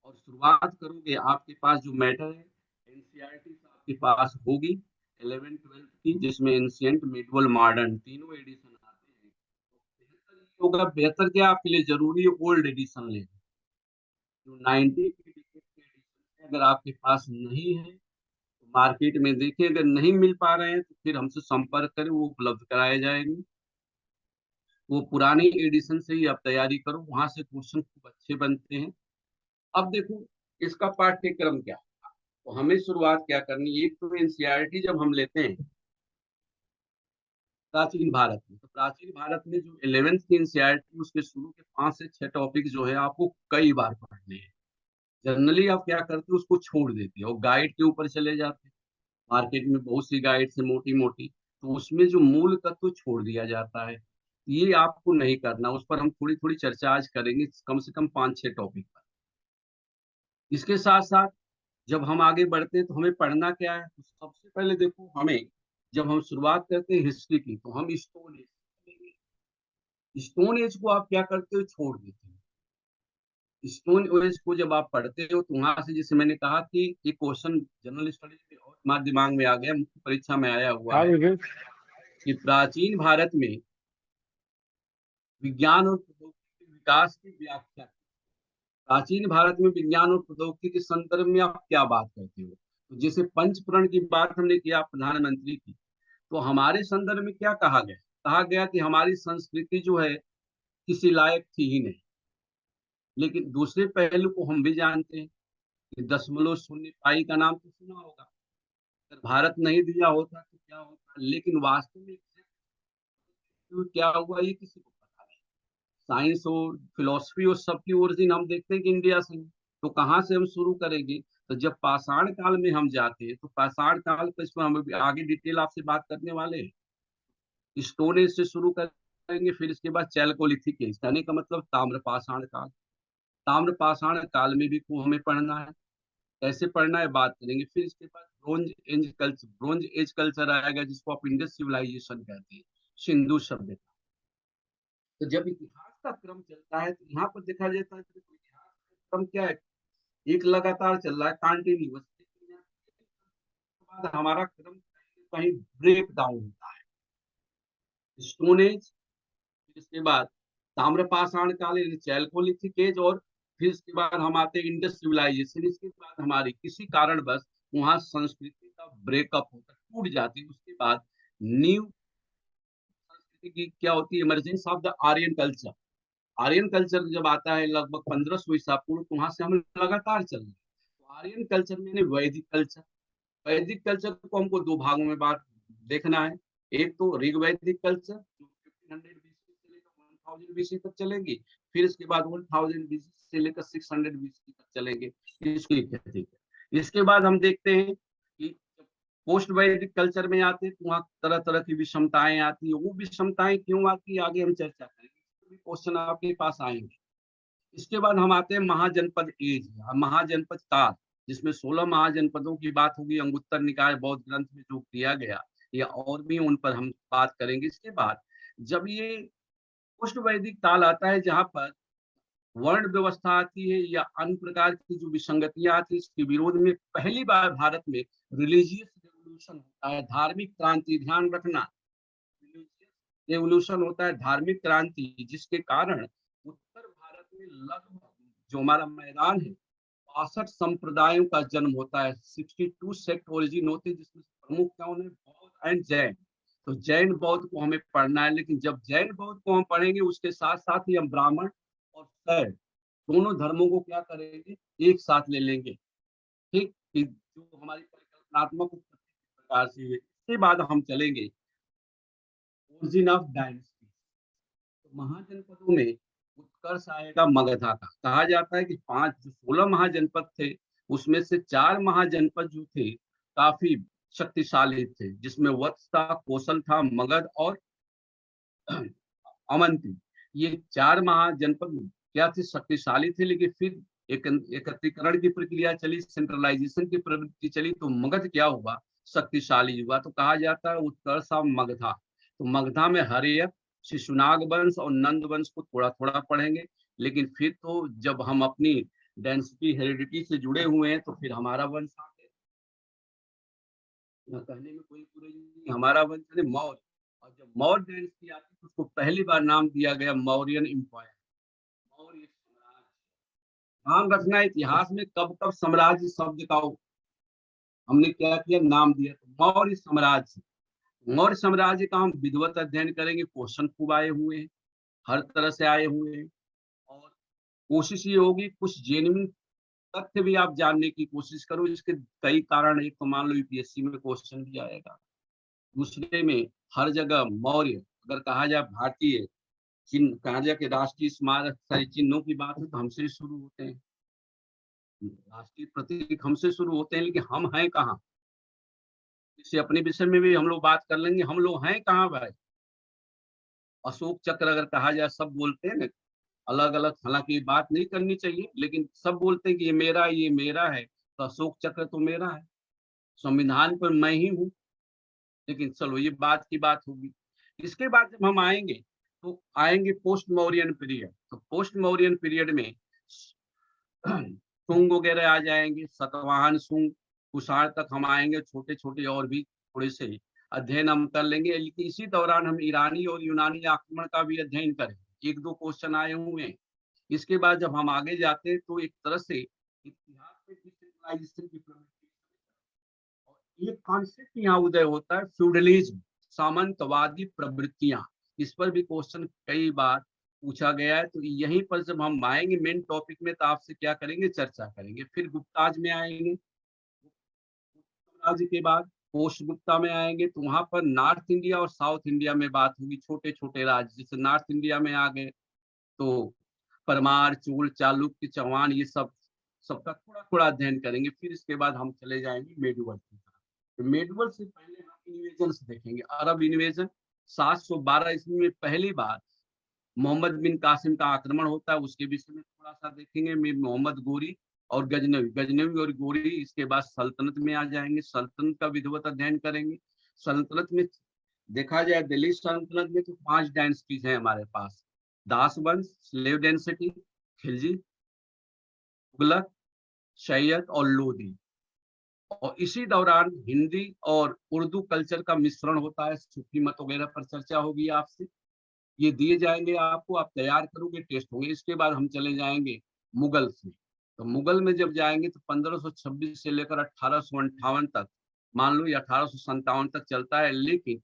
और शुरुआत करोगे, आपके पास जो मैटर है एनसीईआरटी आपके पास होगी 11th 12th की, जिसमें एंशियंट, मिडवल, मॉडर्न तीनों एडिशन आते हैं। तो बेहतर ये होगा, बेहतर क्या आपके लिए जरूरी है, ओल्ड एडिशन लेना। जो 90 के एडिशन अगर आपके पास नहीं है तो मार्केट में देखिए, अगर नहीं मिल पा रहे हैं तो फिर हमसे संपर्क करें, वो उपलब्ध कराए जाएंगे। वो पुरानी एडिशन से ही आप तैयारी करो, वहां से क्वेश्चन खूब अच्छे बनते हैं। अब देखो इसका पाठ्यक्रम क्या, तो हमें शुरुआत क्या करनी है। एक तो एनसीईआरटी जब हम लेते हैं प्राचीन भारत में, तो प्राचीन भारत में जो 11th की एनसीईआरटी, उसके शुरू के 5 से 6 टॉपिक जो है आपको कई बार पढ़ने हैं। जनरली आप क्या करते हो, उसको छोड़ देते हो और गाइड के ऊपर चले जाते हैं। मार्केट में बहुत सी गाइड है मोटी मोटी, तो उसमें जो मूल तत्व छोड़ दिया जाता है। ये आपको नहीं करना, उस पर हम थोड़ी थोड़ी चर्चा आज करेंगे, कम से कम 5-6 टॉपिक पर। इसके साथ साथ जब हम आगे बढ़ते हैं तो हमें पढ़ना क्या है, तो सबसे पहले देखो हमें, जब हम शुरुआत करते हैं हिस्ट्री की, तो हम स्टोन एज पढ़ेंगे। स्टोन एज को आप क्या करते हो, छोड़ देते हो। स्टोन एज को जब आप पढ़ते हो तो वहां से, जैसे मैंने कहा कि ये क्वेश्चन जनरल स्टडीज में और हमारे दिमाग में आ गया, मुख्य परीक्षा में आया हुआ हाँ है विवेक। कि प्राचीन भारत में विज्ञान और प्रौद्योगिकी के विकास की व्याख्या। प्राचीन भारत में विज्ञान और प्रौद्योगिकी के संदर्भ में आप क्या बात करते हो। तो जैसे पंचप्रण की बात हमने किया प्रधानमंत्री की, तो हमारे संदर्भ में क्या कहा गया, कहा गया कि हमारी संस्कृति जो है किसी लायक थी ही नहीं। लेकिन दूसरे पहलू को हम भी जानते हैं कि 0.0 पाई का नाम तो सुना होगा। अगर भारत नहीं दिया होता तो क्या होता, लेकिन वास्तव में क्या हुआ ये किसी को पता नहीं। साइंस और फिलोसफी और सबकी ओरिजिन हम देखते हैं कि इंडिया से है। तो कहाँ से हम शुरू करेंगे, तो जब पाषाण काल में हम जाते हैं, तो पाषाण काल पर, इसमें हम आगे डिटेल आपसे बात करने वाले हैं। स्टोन एज से शुरू करेंगे, फिर इसके बाद चैल्कोलिथिक एज, कहने का मतलब ताम्र पाषाण काल। ताम्रपाषाण काल में भी को हमें पढ़ना है, कैसे पढ़ना है बात करेंगे। फिर इसके बाद ब्रोंज एज कल्चर आएगा, जिसको आप इंडस सिविलाइजेशन कहते हैं, सिंधु सभ्यता। तो जब इतिहास का क्रम चलता है तो यहाँ पर देखा जाता है कि इतिहास का क्रम क्या है, एक लगातार चल रहा है, कंटिन्यूअस। बाद हमारा क्रम कहीं ब्रेक डाउन होता है, स्टोन एज, इसके बाद ताम्रपाषाण काल यानी चैल्कोलिथिक एज, और फिर इसके बाद हम आते हैं इंडस सिविलाइजेशन। इसके बाद हमारी किसी कारणवश वहां संस्कृति का ब्रेकअप होता है, टूट जाती है। उसके बाद न्यू संस्कृति की क्या होती है, emergence of the Aryan culture. Aryan culture जब आता है लगभग 1500 ईसा पूर्व, तो वहां से हम लगातार चल रहे हैं। तो आर्यन कल्चर में वैदिक कल्चर, वैदिक कल्चर को हमको दो भागों में बात देखना है। एक तो ऋग्वैदिक कल्चर जो 1500 बीसी से लेकर 1000 बीसी तक चलेगी, फिर इसके बाद 1000 बीसी से लेकर 600 बीसी तक चलेंगे। इसकी ठीक है। इसके बाद हम देखते हैं कि पोस्ट वैदिक कल्चर में आते हैं तो वहाँ तरह तरह की विषमताएं आती है। वो विषमताएं क्यों आती है आगे हम चर्चा करेंगे, क्वेश्चन आपके पास आएंगे। इसके बाद हम आते हैं महाजनपद एज, महाजनपद काल, जिसमें 16 महाजनपदों की बात होगी अंगुत्तर निकाय बौद्ध ग्रंथ में जो किया गया, या और भी उन पर हम बात करेंगे। इसके बाद जब ये पोस्ट वैदिक काल आता है, जहाँ पर वर्ण व्यवस्था आती है या अन्य प्रकार की जो विसंगतियां आती है, इसके विरोध में पहली बार भारत में रिलीजियस रेवोल्यूशन होता है, धार्मिक क्रांति। ध्यान रखना, रेवोल्यूशन होता है, धार्मिक क्रांति, जिसके कारण उत्तर भारत में लगभग जो हमारा मैदान है 62 संप्रदायों का जन्म होता है। 62 सेक्ट ओरिजिन होते हैं, जिसमें प्रमुख कौन है, बौद्ध एंड जैन। तो जैन बौद्ध को हमें पढ़ना है, लेकिन जब जैन बौद्ध को हम पढ़ेंगे उसके साथ साथ ही हम ब्राह्मण और शैव दोनों धर्मों को क्या करेंगे, एक साथ ले लेंगे। ठीक, जो हमारी परिकल्पनात्मक प्रकार से है। इसके बाद हम चलेंगे ओरिजिन ऑफ डायनेस्टी। तो महाजनपदों में उत्कर्ष आएगा मगधा का। कहा जाता है कि 16 महाजनपद थे, उसमें से 4 महाजनपद जो थे काफी शक्तिशाली थे, जिसमें वत्स था, कौशल था, मगध और अवंती। ये 4 महाजनपद क्या थे, शक्तिशाली थे। लेकिन फिर एकत्रीकरण की प्रक्रिया चली, सेंट्रलाइजेशन की प्रवृत्ति चली, तो मगध क्या हुआ, शक्तिशाली हुआ। तो कहा जाता है उत्कर्ष ऑफ मगधा। तो मगधा में हर्यक, शिशुनाग वंश और नंद वंश को थोड़ा थोड़ा पढ़ेंगे। लेकिन फिर तो जब हम अपनी डेंसिटी हेरिडिटी से जुड़े हुए हैं, तो फिर हमारा वंश आ गया, कहने में कोई बुराई नहीं। हमारा वंश है मौर्य, और जब मौर्य डेंसिटी आती तो उसको पहली बार नाम दिया गया मौर्यन एम्पायर, मौर्य साम्राज्य। ध्यान रखना, इतिहास में कब कब साम्राज्य शब्द का हमने क्या किया, नाम दिया। तो मौर्य साम्राज्य, मौर्य साम्राज्य का हम विधिवत अध्ययन करेंगे। क्वेश्चन खूब आए हुए हैं, हर तरह से आए हुए हैं, और कोशिश ये होगी कुछ जेन्युइन तथ्य भी आप जानने की कोशिश करो। इसके कई कारण, एक तो मान लो यूपीएससी में क्वेश्चन भी आएगा, दूसरे में हर जगह मौर्य अगर कहा जाए, भारतीय चिन्ह कहा जाए कि राष्ट्रीय स्मारक सारी चिन्हों की बात है तो हमसे ही शुरू होते हैं, राष्ट्रीय प्रतीक हमसे शुरू होते हैं, लेकिन हम हैं कहाँ। इससे अपने विषय में भी हम लोग बात कर लेंगे, हम लोग हैं कहाँ भाई। अशोक चक्र अगर कहा जाए, सब बोलते हैं ना अलग अलग, हालांकि बात नहीं करनी चाहिए, लेकिन सब बोलते हैं कि ये मेरा है, तो अशोक चक्र तो मेरा है, संविधान पर मैं ही हूँ। लेकिन चलो ये बात की बात होगी। इसके बाद जब हम आएंगे तो आएंगे पोस्ट मौर्यन पीरियड। तो पोस्ट मौर्यन पीरियड में शुंग वगैरह आ जाएंगे, सतवाहन, शुंग, कुषाण तक हम आएंगे। छोटे छोटे और भी थोड़े से अध्ययन हम कर लेंगे, लेकिन इसी दौरान हम ईरानी और यूनानी आक्रमण का भी अध्ययन करेंगे। 1-2 क्वेश्चन आए हुए हैं। इसके बाद जब हम आगे जाते हैं तो एक तरह से इतिहास में डिसेंट्रलाइजेशन की प्रवृत्ति, और एक कॉन्सेप्ट यहाँ उदय होता है, फ्यूडलिज्म, सामंतवादी प्रवृत्तियां। इस पर भी क्वेश्चन कई बार पूछा गया है। तो यहीं पर जब हम आएंगे मेन टॉपिक में, तो आपसे क्या करेंगे, चर्चा करेंगे। फिर गुप्ताज में आएंगे, गुप्ताज के बाद पोस्ट गुप्ता में आएंगे, तो वहां पर नॉर्थ इंडिया और साउथ इंडिया में बात होगी। छोटे छोटे राज्य, जैसे नॉर्थ इंडिया में आ गए तो परमार, चूल, चालुक्य, चौहान, ये सब सबका थोड़ा थोड़ा अध्ययन करेंगे। फिर इसके बाद हम चले जाएंगे मेडुवल की तरफ। तो मेडुवल से पहले हम इन्वेजन देखेंगे। अरब इन्वेजन 712 ईस्वी में पहली बार मोहम्मद बिन कासिम का आक्रमण होता है, उसके विषय में थोड़ा सा देखेंगे। मोहम्मद गोरी और गजनवी, गजनवी और गोरी। इसके बाद सल्तनत में आ जाएंगे, सल्तनत का विधिवत अध्ययन करेंगे। सल्तनत में देखा जाए, दिल्ली सल्तनत में तो 5 डायनेस्टीज हैं हमारे पास: दास वंश, स्लेव डेंसिटी, खिलजी, तुगलक, शैयद और लोधी। और इसी दौरान हिंदी और उर्दू कल्चर का मिश्रण होता है। सूफी मत वगैरह पर चर्चा होगी आपसे, ये दिए जाएंगे आपको, आप तैयार करोगे, टेस्ट होंगे। इसके बाद हम चले जाएंगे मुगल में। तो मुगल में जब जाएंगे तो 1526 से लेकर 1858 तक, मान लो, या 1857 तक चलता है, लेकिन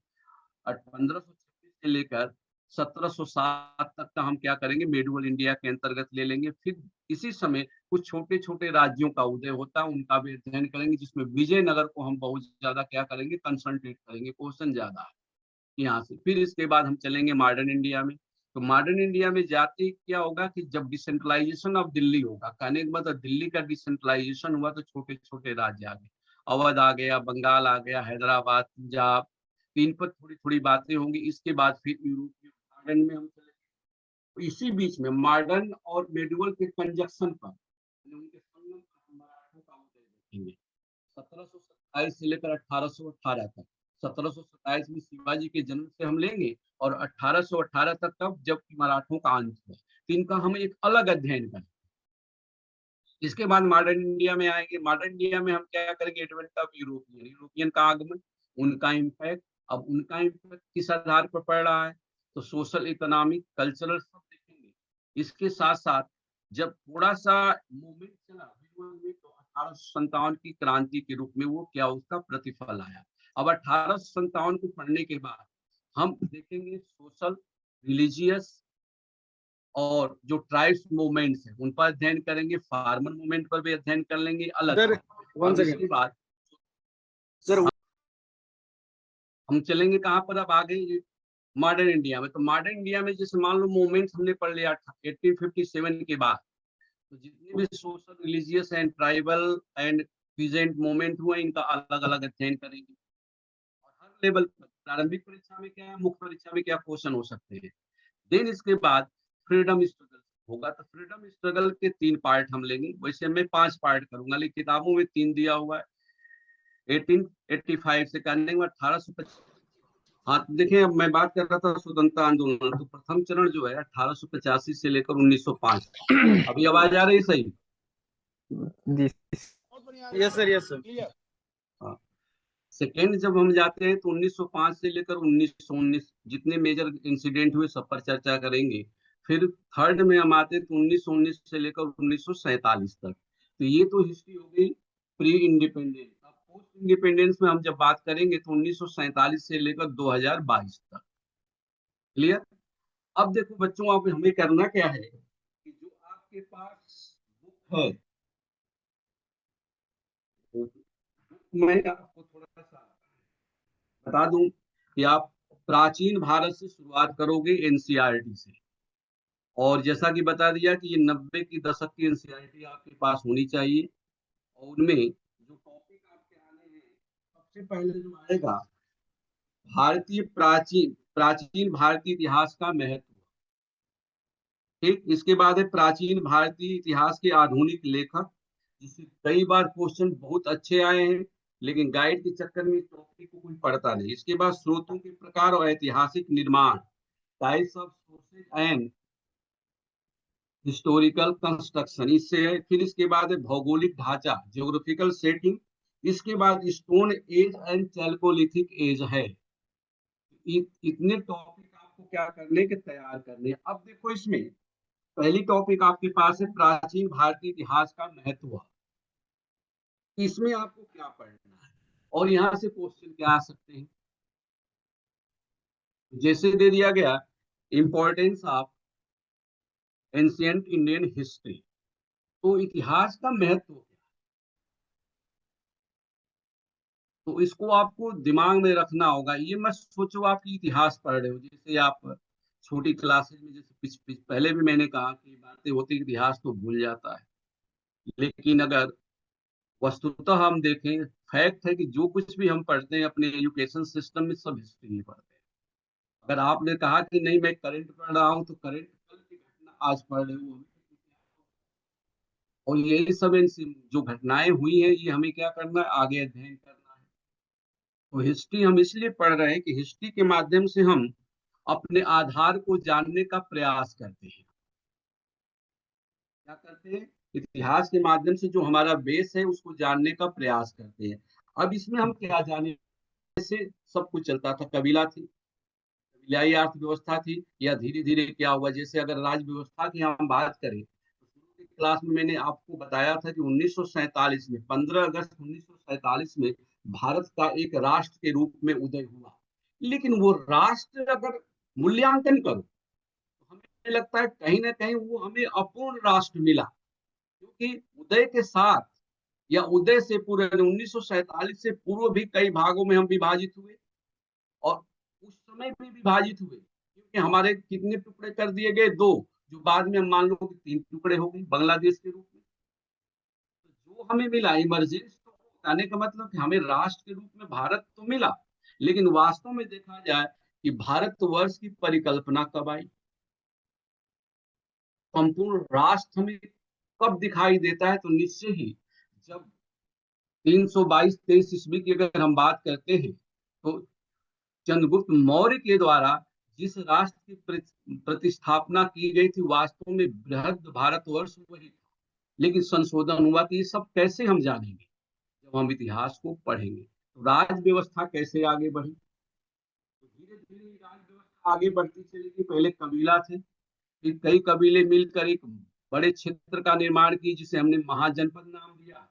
1526 से लेकर 1707 तक का हम क्या करेंगे, मेडुअल इंडिया के अंतर्गत ले लेंगे। फिर इसी समय कुछ छोटे छोटे राज्यों का उदय होता है, उनका भी अध्ययन करेंगे, जिसमें विजयनगर को हम बहुत ज्यादा क्या करेंगे, कंसंट्रेट करेंगे, क्वेश्चन ज्यादा है यहाँ से। फिर इसके बाद हम चलेंगे मॉडर्न इंडिया में। तो मॉडर्न इंडिया में जाते क्या होगा कि जब डिसेंट्रलाइजेशन ऑफ दिल्ली होगा, कहने के मतलब दिल्ली का डिसेंट्रलाइजेशन हुआ, तो छोटे छोटे राज्य आ गए, अवध आ गया, बंगाल आ गया, हैदराबाद, पंजाब। इन पर थोड़ी थोड़ी बातें होंगी। इसके बाद फिर यूरोपीय मॉडर्न में हम चलेंगे। तो इसी बीच में मॉडर्न और मेडुअल के कंजक्शन पर, उनके संगम पर हम मराठों का उदय देखेंगे, 1727 से लेकर 1818 तक। 1727 में शिवाजी के जन्म से हम लेंगे, और 1818 तक, तब जब मराठों का अंत हुआ। तो इनका हम एक अलग अध्ययन करें। इसके बाद मॉडर्न इंडिया में आएंगे। मॉडर्न इंडिया में हम क्या करेंगे, एडवेंट ऑफ यूरोपियन, यूरोपियन का आगमन, उनका इम्पैक्ट। अब उनका इम्पैक्ट किस आधार पर पड़ रहा है, तो सोशल, इकोनॉमिक, कल्चरल सब देखेंगे। इसके साथ साथ जब थोड़ा सा मूवमेंट चला में, तो 1857 की क्रांति के रूप में वो क्या, उसका प्रतिफल आया। अब 1857 को पढ़ने के बाद हम देखेंगे सोशल, रिलीजियस और जो ट्राइब्स मूवमेंट्स है उन पर अध्ययन करेंगे, फार्मर मूवमेंट पर भी अध्ययन कर लेंगे अलग सर, से। वन अब इसके सेकेंड बाद सर। हम चलेंगे कहाँ पर, अब आगे मॉडर्न इंडिया में। तो मॉडर्न इंडिया में जैसे मान लो मूवमेंट्स हमने पढ़ लिया 1857 के बाद, तो जितने भी social, religious and tribal and peasant movement हुए, इनका अलग अलग अध्ययन करेंगे। और हर लेवल पर, प्रारंभिक परीक्षा में क्या है, मुख्य परीक्षा में क्या क्वेश्चन हो सकते हैं। देन इसके बाद फ्रीडम स्ट्रगल होगा। तो फ्रीडम स्ट्रगल के 3 पार्ट हम लेंगे। वैसे मैं 5 पार्ट करूंगा, लेकिन किताबों में 3 दिया हुआ है। 1885 से करने के बाद 1825। हाँ, तो देखिए, अब मैं बात कर रहा था स्वतंत्रता आंदोलन। तो प्रथम चरण जो है 1885 से लेकर 1905। अभी आवाज आ रही है सही? जी यस सर, यस सर। हाँ। सेकेंड जब हम जाते हैं तो 1905 से लेकर 1919 जितने मेजर इंसिडेंट हुए सब पर चर्चा करेंगे। फिर थर्ड में हम आते हैं तो 1919 से लेकर 1947 तक। तो ये तो हिस्ट्री हो गई प्री इंडिपेंडेंस। अब पोस्ट इंडिपेंडेंस में हम जब बात करेंगे तो 1947 से लेकर 2022 तक। क्लियर? अब देखो बच्चों, आप हमें करना क्या है कि जो आपके पास बुक है, मैं आपको थोड़ा सा बता दूं कि आप प्राचीन भारत से शुरुआत करोगे, एनसीईआरटी से। और जैसा कि बता दिया कि ये 90 की दशक की एनसीईआरटी आपके पास होनी चाहिए। और उनमें जो टॉपिक आपके आने हैं, सबसे पहले जो आएगा, प्राचीन प्राचीन भारतीय इतिहास का महत्व। ठीक, इसके बाद है प्राचीन भारतीय इतिहास के आधुनिक लेखक, जिससे कई बार क्वेश्चन बहुत अच्छे आए हैं, लेकिन गाइड के चक्कर में टॉपिक को कोई पढ़ता नहीं। इसके बाद स्रोतों के प्रकार और ऐतिहासिक निर्माण, types of sources and historical construction, इससे है। फिर इसके बाद है भौगोलिक ढांचा, जियोग्राफिकल सेटिंग। इसके बाद stone age and chalcolithic age है। इतने टॉपिक आपको क्या करने के तैयार करने। अब देखो, इसमें पहली टॉपिक आपके पास है प्राचीन भारतीय इतिहास का महत्व। इसमें आपको क्या पढ़ना है और यहाँ से क्वेश्चन क्या आ सकते हैं, जैसे दे दिया गया importance of ancient Indian history. तो इतिहास का महत्व क्या, तो इसको आपको दिमाग में रखना होगा। ये मत सोचो आप कि इतिहास पढ़ रहे हो, जैसे आप छोटी क्लासेज में, जैसे पहले भी मैंने कहा कि बातें होती, इतिहास तो भूल जाता है। लेकिन अगर वस्तुतः हम देखें, फैक्ट है कि जो कुछ भी हम पढ़ते हैं अपने एजुकेशन सिस्टम में, सब हिस्ट्री ही पढ़ते हैं। अगर आपने कहा कि नहीं मैं करंट पढ़ रहा हूँ, तो करंट कल की घटना आज पढ़ रहे हो, और यही सब जो घटनाएं हुई हैं ये हमें क्या करना है, आगे अध्ययन करना है। तो हिस्ट्री हम इसलिए पढ़ रहे हैं कि हिस्ट्री के माध्यम से हम अपने आधार को जानने का प्रयास करते हैं। क्या करते हैं, इतिहास के माध्यम से जो हमारा बेस है उसको जानने का प्रयास करते हैं। अब इसमें हम क्या जाने से सब कुछ चलता था, कबीला थी, कबीलाई अर्थव्यवस्था थी, या धीरे धीरे क्या हुआ, जैसे अगर राज व्यवस्था की हम बात करें तो शुरू की क्लास में मैंने आपको बताया था कि 1947 में 15 अगस्त 1947 में भारत का एक राष्ट्र के रूप में उदय हुआ। लेकिन वो राष्ट्र अगर मूल्यांकन करो तो हमें लगता है कहीं ना कहीं वो हमें अपूर्ण राष्ट्र मिला, क्योंकि उदय के साथ या उदय से पूर्व 1947 से पूर्व भी कई भागों में हम विभाजित हुए, और उस समय भी विभाजित हुए, क्योंकि हमारे कितने टुकड़े कर दिए गए, दो, जो बाद में हम मान लो कि तीन टुकड़े हो गए बांग्लादेश के रूप में। तो जो हमें मिला इमरजेंस, तो कहने का मतलब कि हमें राष्ट्र के रूप में भारत तो मिला, लेकिन वास्तव में देखा जाए कि भारतवर्ष की परिकल्पना कब आई, संपूर्ण राष्ट्र हमें कब दिखाई देता है, तो निश्चय ही जब 322-23 ईस्वी की अगर हम बात करते हैं, तो चंद्रगुप्त मौर्य के द्वारा जिस राष्ट्र की प्रतिस्थापना की गई थी, वास्तव में बृहद भारतवर्ष वही था। लेकिन संशोधन हुआ कि ये सब कैसे हम जानेंगे, जब हम इतिहास को पढ़ेंगे। तो राज व्यवस्था कैसे आगे बढ़ी, तो धीरे धीरे राज व्यवस्था आगे बढ़ती चली गई। पहले कबीला थे, फिर कई कबीले मिलकर एक बड़े क्षेत्र का निर्माण किए, जिसे हमने महाजनपद नाम दिया।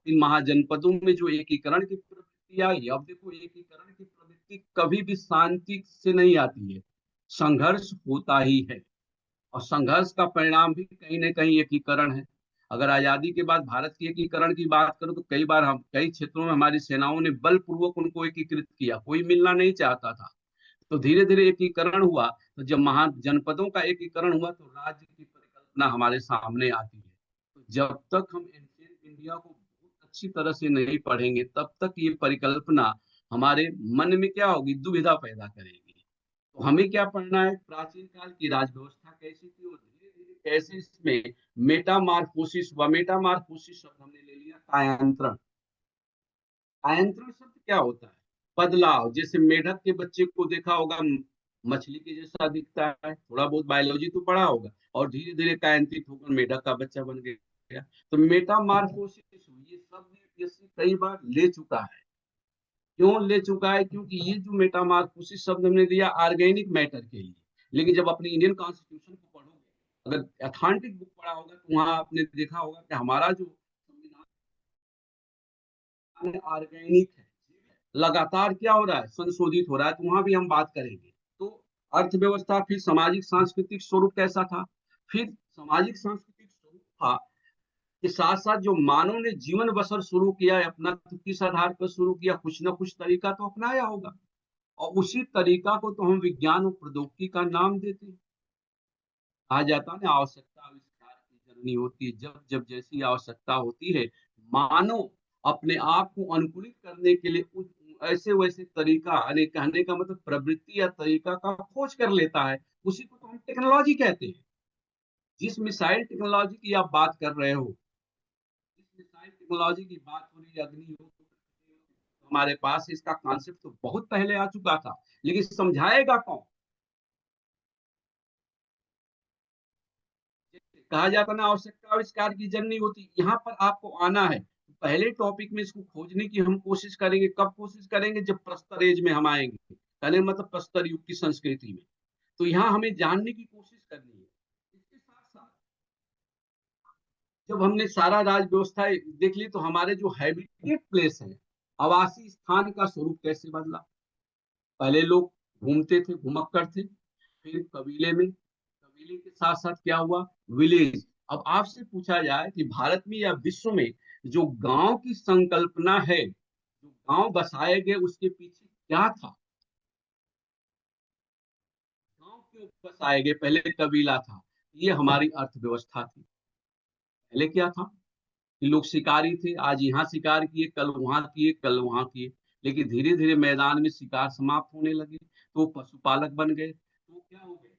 इन महाजनपदों में जो एकीकरण की प्रवृत्ति आई, अब देखो एकीकरण की प्रवृत्ति कभी भी शांति से नहीं आती है, संघर्ष होता ही है, और संघर्ष का परिणाम भी कहीं ना कहीं एकीकरण है। अगर आजादी के बाद भारत की एकीकरण की बात करो तो कई बार हम कई क्षेत्रों में हमारी सेनाओं ने बलपूर्वक उनको एकीकृत किया, कोई मिलना नहीं चाहता था। तो धीरे धीरे एकीकरण हुआ, तो जब महाजनपदों का एकीकरण हुआ तो राज्य की परिकल्पना हमारे सामने आती है। तो जब तक हम एंशिएंट इंडिया को बहुत अच्छी तरह से नहीं पढ़ेंगे, तब तक ये परिकल्पना हमारे मन में क्या होगी, दुविधा पैदा करेगी। तो हमें क्या पढ़ना है, प्राचीन काल की राज व्यवस्था कैसी थी, और धीरे धीरे कैसे इसमें मेटामार्फोसिस हुआ। मेटामार्फोसिस शब्द हमने ले लिया कायांतरण। कायांतरण शब्द क्या होता है, बदलाव। जैसे मेढक के बच्चे को देखा होगा, मछली के जैसा दिखता है, थोड़ा बहुत बायोलॉजी तो पढ़ा होगा, और धीरे धीरे कायांतित होकर मेढक का बच्चा बन गया। तो मेटामार्फोसिस ये शब्द यूपीएससी कई बार ले चुका है। क्यों ले चुका है, क्योंकि ये जो मेटामार्फोसिस शब्द हमने दिया ऑर्गेनिक मैटर के लिए, लेकिन जब अपनी इंडियन कॉन्स्टिट्यूशन को पढ़ोगे, अगर अथॉन्टिक बुक पढ़ा होगा, तो वहां आपने देखा होगा कि हमारा जो संविधान ऑर्गेनिक है, लगातार क्या हो रहा है, संशोधित हो रहा है। तो वहां भी हम बात करेंगे। तो अर्थव्यवस्था, फिर सामाजिक सांस्कृतिक स्वरूप कैसा था, फिर सामाजिक सांस्कृतिक स्वरूप था के साथ साथ जो मानव ने जीवन बसर शुरू किया है अपना, तो किस आधार पर शुरू किया, कुछ ना कुछ तरीका तो अपनाया होगा, और उसी तरीका को तो हम विज्ञान और प्रौद्योगिकी का नाम देते हैं। कहा जाता है ना, आवश्यकता आविष्कार की जननी होती है। जब जब जैसी आवश्यकता होती है, मानव अपने आप को अनुकूलित करने के लिए ऐसे वैसे तरीका, यानी कहने का मतलब प्रवृत्ति या तरीका का खोज कर लेता है। उसी को तो हम टेक्नोलॉजी कहते हैं। जिस मिसाइल टेक्नोलॉजी की आप बात कर रहे हो, जिस मिसाइल टेक्नोलॉजी की बात हो रही है, अग्नि हो, तो हमारे पास इसका कॉन्सेप्ट तो बहुत पहले आ चुका था, लेकिन समझाएगा कौन। कहा जाता ना, आवश्यकता आविष्कार की जननी होती। यहाँ पर आपको आना है, पहले टॉपिक में इसको खोजने की हम कोशिश करेंगे। कब कोशिश करेंगे, जब प्रस्तर एज में हम आएंगे, कहने मतलब प्रस्तर युग की संस्कृति में। तो यहाँ हमें जानने की कोशिश करनी है। इसके साथ साथ जब हमने सारा राज व्यवस्था देख ली, तो हमारे जो हैबिटेट प्लेस है, आवासीय स्थान का स्वरूप कैसे बदला। पहले लोग घूमते थे, घुमक्कड़ थे, फिर कबीले में, कबीले के साथ साथ क्या हुआ, विलेज। अब आपसे पूछा जाए कि भारत में या विश्व में जो गांव की संकल्पना है, जो गांव बसाए गए, उसके पीछे क्या था, गांव क्यों बसाए गए, पहले कबीला था, ये हमारी अर्थव्यवस्था थी। पहले क्या था कि लोग शिकारी थे, आज यहाँ शिकार किए, कल वहां किए, कल वहां किए, लेकिन धीरे धीरे मैदान में शिकार समाप्त होने लगे। तो पशुपालक बन गए, तो क्या हो गए,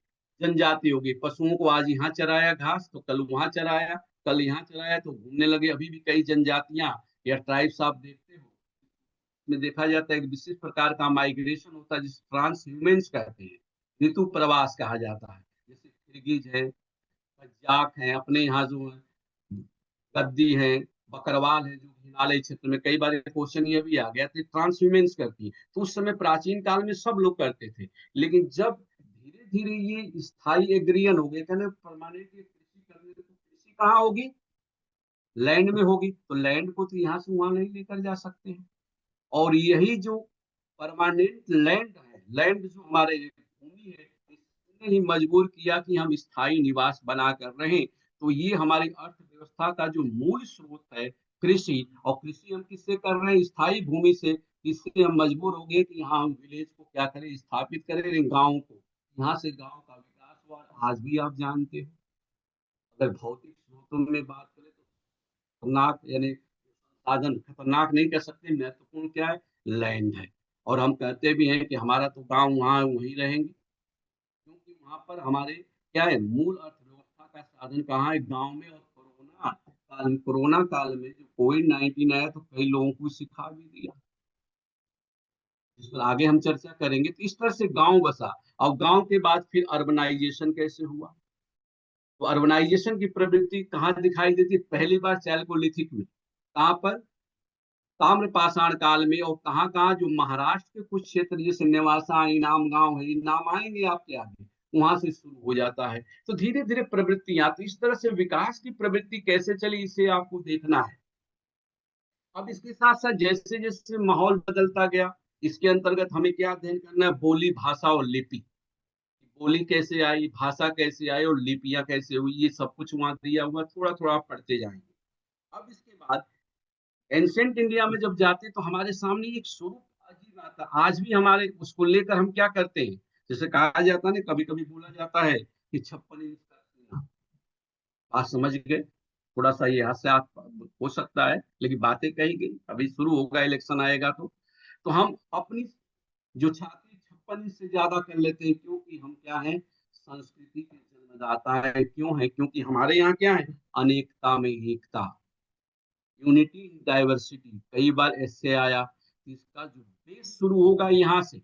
जनजाति हो गई। पशुओं को आज यहाँ चराया घास, तो कल वहां चराया, कल यहाँ चराया, तो घूमने लगे। अभी भी कई जनजातियां या ट्राइब्स आप देखते हो, में देखा जाता है एक विशेष प्रकार का माइग्रेशन होता है जिसे ट्रांस ह्यूमेंस कहते हैं, ऋतु प्रवास कहा जाता है। जैसे किर्गिज है, कजाक है, अपने यहाँ जो है गद्दी है, बकरवाल है, जो हिमालय क्षेत्र में, कई बार क्वेश्चन ये भी आ गया था, ट्रांस ह्यूमेंस करती है। तो उस समय प्राचीन काल में सब लोग करते थे, लेकिन जब धीरे धीरे ये स्थायी एग्रियन हो गए, कहने परमानेंट कृषि करने, तो कृषि कहाँ होगी, लैंड में होगी, तो लैंड को तो यहाँ से वहां नहीं लेकर जा सकते हैं। और यही जो परमानेंट लैंड है, लैंड जो हमारे भूमि है, इसने ही मजबूर किया कि हम स्थायी निवास बना कर रहें। तो ये हमारी अर्थव्यवस्था का जो मूल स्रोत है कृषि, और कृषि हम किससे कर रहे हैं, स्थायी भूमि से। इससे हम मजबूर हो गए कि यहाँ हम विलेज को क्या करें, स्थापित करें, गाँव को। यहाँ से गाँव का विकास हुआ। आज भी आप जानते हो, अगर भौतिक स्रोतों में बात करें तो खतरनाक, यानी साधन खतरनाक नहीं कह सकते, महत्वपूर्ण क्या है, लैंड है। और हम कहते भी हैं कि हमारा तो गांव वहाँ है, वहीं रहेंगे, क्योंकि वहां पर हमारे क्या है, मूल अर्थव्यवस्था का साधन कहाँ है, गांव में। और कोरोना काल में जो कोविड-19 आया, तो कई लोगों को सिखा भी दिया, इस पर आगे हम चर्चा करेंगे। तो इस तरह से गांव बसा, और गांव के बाद फिर अर्बनाइजेशन कैसे हुआ। तो अर्बनाइजेशन की प्रवृत्ति कहाँ दिखाई देती है, पहली बार चैल्कोलिथिक में, कहाँ पर, ताम्रपाषाण काल में। और कहाँ कहाँ, जो महाराष्ट्र के कुछ क्षेत्र जैसे नेवासा, इनाम गांव है, नाम आएंगे आपके आगे, वहां से शुरू हो जाता है। तो धीरे धीरे प्रवृत्तियां, तो इस तरह से विकास की प्रवृत्ति कैसे चली, इसे आपको देखना है। अब इसके साथ साथ जैसे जैसे माहौल बदलता गया, इसके अंतर्गत हमें क्या अध्ययन करना है, बोली, भाषा और लिपि। बोली कैसे आई, भाषा कैसे आई, और लिपियां कैसे हुई, ये सब कुछ वहां दिया हुआ, थोड़ा थोड़ा आप पढ़ते जाएंगे। अब इसके बाद एंशिएंट इंडिया में जब जाते तो हमारे सामने एक स्वरूप अजीब आता। आज भी हमारे उसको लेकर हम क्या करते हैं, जैसे कहा जाता है ना, कभी कभी बोला जाता है कि 56 इंच का सीना। बात समझ गए, थोड़ा सा ये हास्यास्पद हो सकता है, लेकिन बातें कही गई। अभी शुरू होगा, इलेक्शन आएगा तो हम अपनी जो छाती 56 इंच से ज्यादा कर लेते हैं, क्योंकि हम क्या है, संस्कृति के जन्मदाता है। क्यों है, क्योंकि हमारे यहाँ क्या है, अनेकता में एकता, यूनिटी इन डाइवर्सिटी, कई बार ऐसे आया। इसका जो बेस शुरू होगा यहाँ से,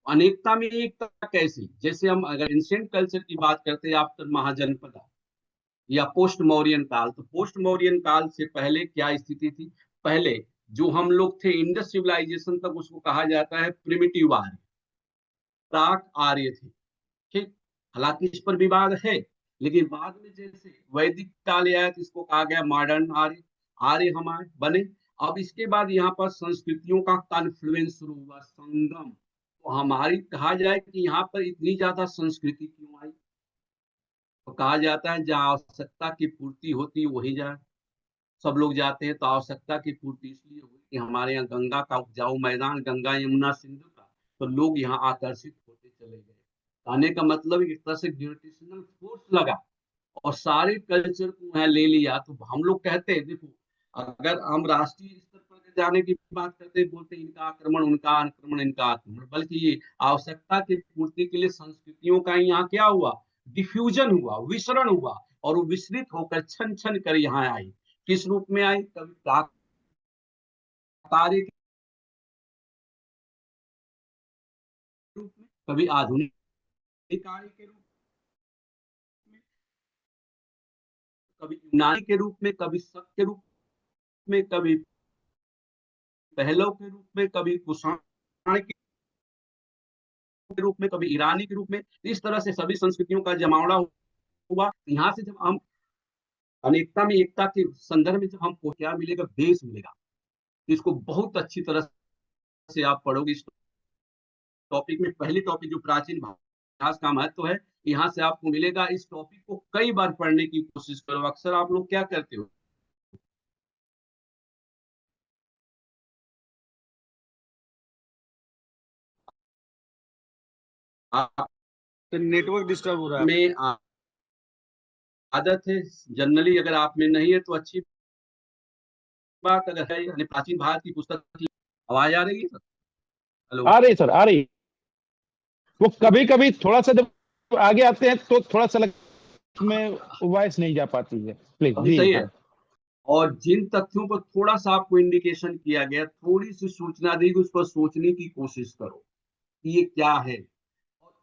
अनेकता में एकता कैसे, जैसे हम अगर एंशिएंट कल्चर की बात करते हैं, आफ्टर महाजनपदा या पोस्ट मौर्यन काल, तो पोस्ट मौर्यन काल से पहले क्या स्थिति थी, पहले जो हम लोग थे इंडस सिविलाइजेशन तक, उसको कहा जाता है प्रिमिटिव आर्य, प्राक आर्य थे, ठीक। हालांकि इस पर विवाद है, लेकिन बाद में जैसे वैदिक काल आया तो इसको कहा गया मॉडर्न आर्य, आर्य हमारे बने। अब इसके बाद यहाँ पर संस्कृतियों का कॉन्फ्लुएंस शुरू हुआ, संगम। तो हमारी कहा जाए कि यहाँ पर इतनी ज्यादा संस्कृति क्यों आई, तो कहा जाता है जहाँ आवश्यकता की पूर्ति होती है वही जाए। सब लोग जाते हैं, तो आवश्यकता की पूर्ति इसलिए हुई कि हमारे यहाँ गंगा का उपजाऊ मैदान, गंगा यमुना सिंधु का, तो लोग यहाँ आकर्षित होते चले गए। कहने का मतलब एक तरह से ग्रेविटेशनल फोर्स लगा, और सारे कल्चर को यहाँ ले लिया। तो हम लोग कहते हैं, देखो, अगर हम राष्ट्रीय स्तर पर जाने की बात करते हैं, बोलते हैं इनका आक्रमण, उनका आक्रमण, इनका आक्रमण, बल्कि ये आवश्यकता की पूर्ति के लिए संस्कृतियों का यहाँ क्या हुआ, डिफ्यूजन हुआ, विसरण हुआ, और वो विस्तृत होकर छन छन कर यहाँ आई। किस रूप में आई, कभी प्राकार्य के रूप में, कभी आधुनिक कार्य के रूप में, कभी यूनानी के रूप में, कभी शक के रूप में, कभी पहलव के रूप में, कभी कुषाण के रूप में, कभी ईरानी के रूप में। इस तरह से सभी संस्कृतियों का जमावड़ा हुआ। यहाँ से जब हम अनेकता में एकता के संदर्भ में जब हमको क्या मिलेगा, देश मिलेगा। इसको बहुत अच्छी तरह से आप पढ़ोगे। इस टॉपिक में पहली टॉपिक जो प्राचीन इतिहास का महत्व है, यहाँ से आपको मिलेगा। इस टॉपिक को कई बार पढ़ने की कोशिश करो। अक्सर आप लोग क्या करते हो, आप नेटवर्क डिस्टर्ब हो रहा है। में आदत है, जनरली अगर आप में नहीं है तो अच्छी बात, अगर है, यानी प्राचीन भारत की पुस्तक की आवाज आ रही है सर, हेलो, आ रही सर, आ रही। वो कभी कभी थोड़ा सा जब आगे आते हैं तो थोड़ा सा में वॉइस नहीं जा पाती है। प्लीज अभी जी सही हाँ। है। और जिन तथ्यों पर थोड़ा सा आपको इंडिकेशन किया गया, थोड़ी सी सूचना दी, उस पर सोचने की कोशिश करो कि ये क्या है। और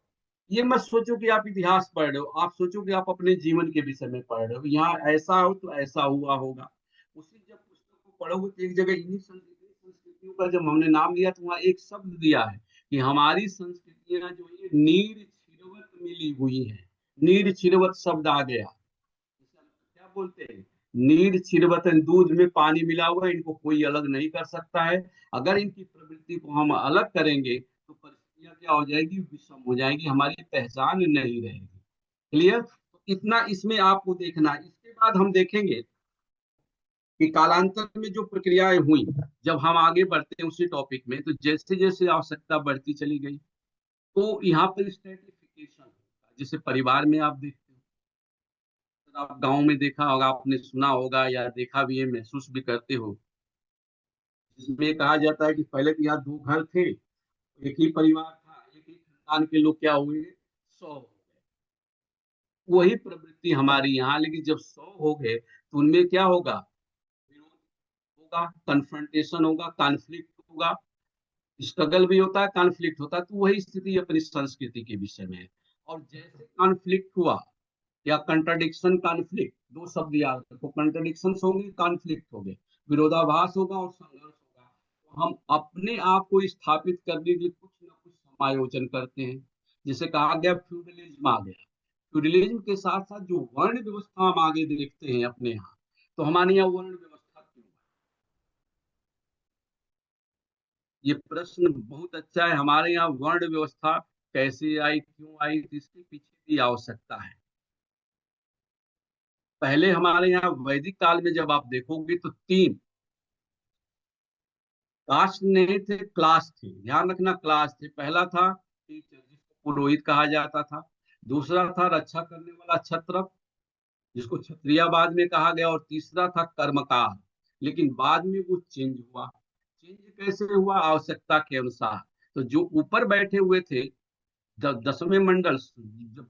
ये मत सोचो कि आप इतिहास पढ़ रहे हो, आप सोचो कि आप अपने जीवन के विषय में पढ़ रहे हो, यहाँ ऐसा हो तो ऐसा हुआ होगा। उसी जब पुस्तक को पढ़ोगे तो एक जगह इन्हीं संस्कृतियों का जब हमने नाम लिया तो वहाँ एक शब्द दिया है कि हमारी संस्कृतियां जो ये नीर छिरवत मिली हुई है। नीर छिरवत शब्द आ गया, इसे हम क्या बोलते हैं? नीर छिरवतन, दूध में पानी मिला हुआ है, इनको कोई अलग नहीं कर सकता है। अगर इनकी प्रवृत्ति को हम अलग करेंगे तो परिस्थितियां क्या हो जाएगी? विषम हो जाएगी, हमारी पहचान नहीं रहेगी। क्लियर? तो इतना इसमें आपको देखना है। इसके बाद हम देखेंगे कि कालांतर में जो प्रक्रियाएं हुई, जब हम आगे बढ़ते हैं उसी टॉपिक में, तो जैसे जैसे आवश्यकता बढ़ती चली गई तो यहाँ पर स्ट्रेटिफिकेशन होगा। जैसे परिवार में आप देखते हो, आप गांव में देखा होगा, आपने सुना होगा या देखा भी है, महसूस भी करते हो, जिसमें कहा जाता है कि पहले तो यहाँ दो घर थे, एक ही परिवार था, एक ही खानदान के लोग क्या हुए? 100 हो गए। वही प्रवृत्ति हमारी यहाँ, लेकिन जब 100 हो गए तो उनमें क्या होगा? विरोध होगा, कन्फ्रंटेशन होगा, कॉन्फ्लिक्ट होगा। स्ट्रगल भी होता है, कॉन्फ्लिक्ट होता है। तो वही स्थिति अपनी संस्कृति के विषय में है। और जैसे कॉन्फ्लिक्ट हुआ या कंट्राडिक्शन, कॉन्फ्लिक्ट, दो शब्द याद रखो, कंट्राडिक्शन होंगे, कॉन्फ्लिक्ट हो गए, विरोधाभास होगा और संघर्ष होगा, तो हम अपने आप को स्थापित करने के लिए कुछ ना कुछ समायोजन करते हैं। जैसे कहा गया फ्यूडलिज्म आ गया, फ्यूडलिज्म के साथ साथ जो वर्ण व्यवस्था हम आगे देखते हैं अपने यहाँ, तो हमारे यहाँ वर्ण व्यवस्था क्यों है? ये प्रश्न बहुत अच्छा है। हमारे यहाँ वर्ण व्यवस्था कैसे आई, क्यों आई, तो इसके पीछे भी आवश्यकता है। पहले हमारे यहाँ वैदिक काल में जब आप देखोगे तो तीन कास्ट नहीं थे, क्लास थे। ध्यान रखना, क्लास थे। पहला था टीचर, जिसको पुरोहित कहा जाता था। दूसरा था रक्षा करने वाला क्षत्रप, जिसको क्षत्रियावाद में कहा गया। और तीसरा था कर्मकार। लेकिन बाद में वो चेंज हुआ। चेंज कैसे हुआ? आवश्यकता के अनुसार। तो जो ऊपर बैठे हुए थे, 10वें मंडल, जब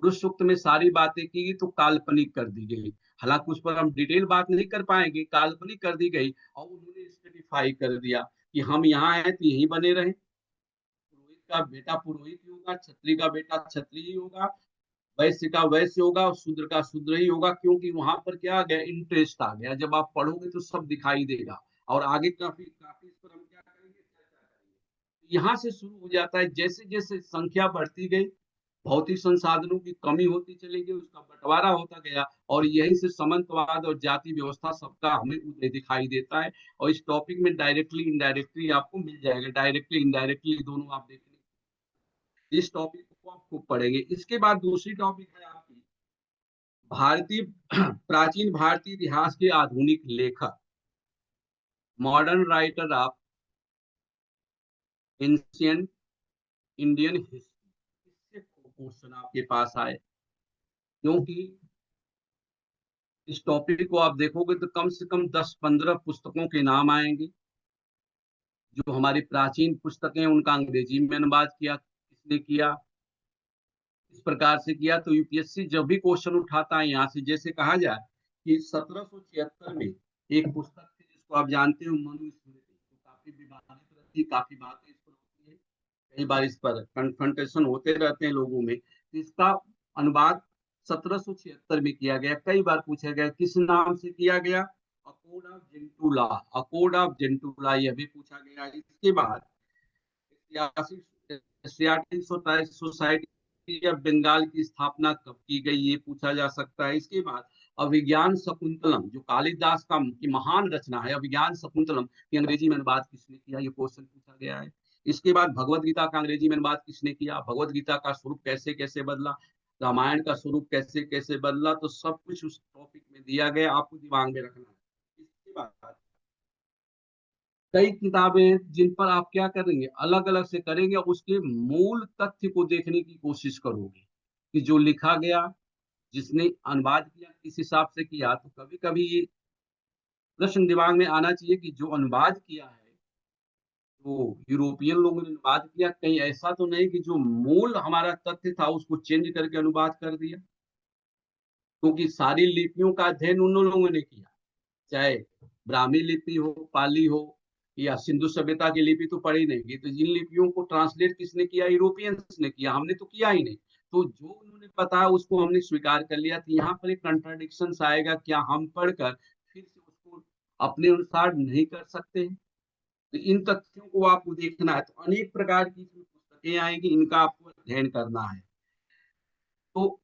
पुरुष सूक्त में सारी बातें की गई तो काल्पनिक कर दी गई। हालांकि उस पर हम डिटेल बात नहीं कर पाएंगे, काल्पनिक कर दी गई और उन्होंने स्पेसिफाई कर दिया कि हम यहाँ हैं तो यहीं बने रहे। पुरोहित का बेटा पुरोहित ही होगा, क्षत्रिय का बेटा क्षत्रिय ही होगा, वैश्य का वैश्य होगा और शूद्र का शूद्र ही होगा। क्योंकि वहां पर क्या आ गया? इंटरेस्ट आ गया। जब आप पढ़ोगे तो सब दिखाई देगा। और आगे काफी काफी इस पर हम क्या करेंगे? चर्चा करेंगे। यहाँ से शुरू हो जाता है, जैसे जैसे संख्या बढ़ती गई, भौतिक संसाधनों की कमी होती चली गई, उसका बंटवारा होता गया, और यहीं से सामंतवाद और जाति व्यवस्था सबका हमें उदय दिखाई देता है। और इस टॉपिक में डायरेक्टली इनडायरेक्टली आपको मिल जाएगा, डायरेक्टली इनडायरेक्टली दोनों आप देखेंगे। इस टॉपिक को आप खूब पढ़ेंगे। इसके बाद दूसरी टॉपिक है आपकी भारतीय प्राचीन भारतीय इतिहास के आधुनिक लेखक, modern writer of ancient Indian history. इससे क्वेश्चन आपके पास आए, क्योंकि इस टॉपिक को आप देखोगे तो कम से कम 10-15 पुस्तकों के नाम आएंगे। जो हमारी प्राचीन पुस्तकें हैं उनका अंग्रेजी में अनुवाद किया, किसने किया, इस प्रकार से किया। तो यूपीएससी जब भी क्वेश्चन उठाता है यहाँ से, जैसे कहा जाए कि 1776 में एक पुस्तक थी जिसको आप जानते हो, मनुस्मृति, तो काफी विवादित रहती है, काफी बातें इस पर होती है, कई बार इस पर कन्फ्रंटेशन होते रहते हैं लोगों में। तो इसका अनुवाद 1776 में किया गया। कई बार पूछा गया किस नाम से किया गया? अकोड ऑफ जेंटुला, अकोड ऑफ जेंटुला, यह भी पूछा गया। इसके बाद एशियाटिक सोसाइटी या बंगाल की स्थापना कब की गई, ये पूछा जा सकता है। इसके बाद अभिज्ञान शकुंतलम, जो कालिदास का की महान रचना है, अभिज्ञान शकुंतलम की अंग्रेजी में अनुवाद किसने किया, ये क्वेश्चन पूछा गया है। इसके बाद भगवत गीता का अंग्रेजी में अनुवाद किसने किया, भगवत गीता का स्वरूप कैसे कैसे बदला, रामायण का स्वरूप कैसे कैसे बदला, तो सब कुछ उस टॉपिक में दिया गया, आपको दिमाग में रखना है। इसके बाद कई किताबें हैं जिन पर आप क्या करेंगे? अलग अलग से करेंगे, उसके मूल तथ्य को देखने की कोशिश करोगे कि जो लिखा गया, जिसने अनुवाद किया, किस हिसाब से किया। तो कभी कभी ये प्रश्न दिमाग में आना चाहिए कि जो अनुवाद किया है, जो यूरोपियन लोगों ने अनुवाद किया, कहीं ऐसा तो नहीं कि जो मूल हमारा तथ्य था उसको चेंज करके अनुवाद कर दिया, क्योंकि सारी लिपियों का अध्ययन उन लोगों ने किया, चाहे ब्राह्मी लिपि हो, पाली हो या सिंधु सभ्यता की लिपि तो पढ़ी नहीं गई, तो जिन लिपियों को ट्रांसलेट किसने किया? यूरोपियंस ने किया, हमने तो किया ही नहीं। तो जो उन्होंने बताया उसको हमने स्वीकार कर लिया। तो यहाँ पर एक कंट्राडिक्शन आएगा, क्या हम पढ़कर फिर से उसको अपने अनुसार नहीं कर सकते हैं? तो इन तथ्यों को आपको देखना है। तो अनेक प्रकार की इसमें पुस्तकें आएंगी, इनका आपको अध्ययन करना है। तो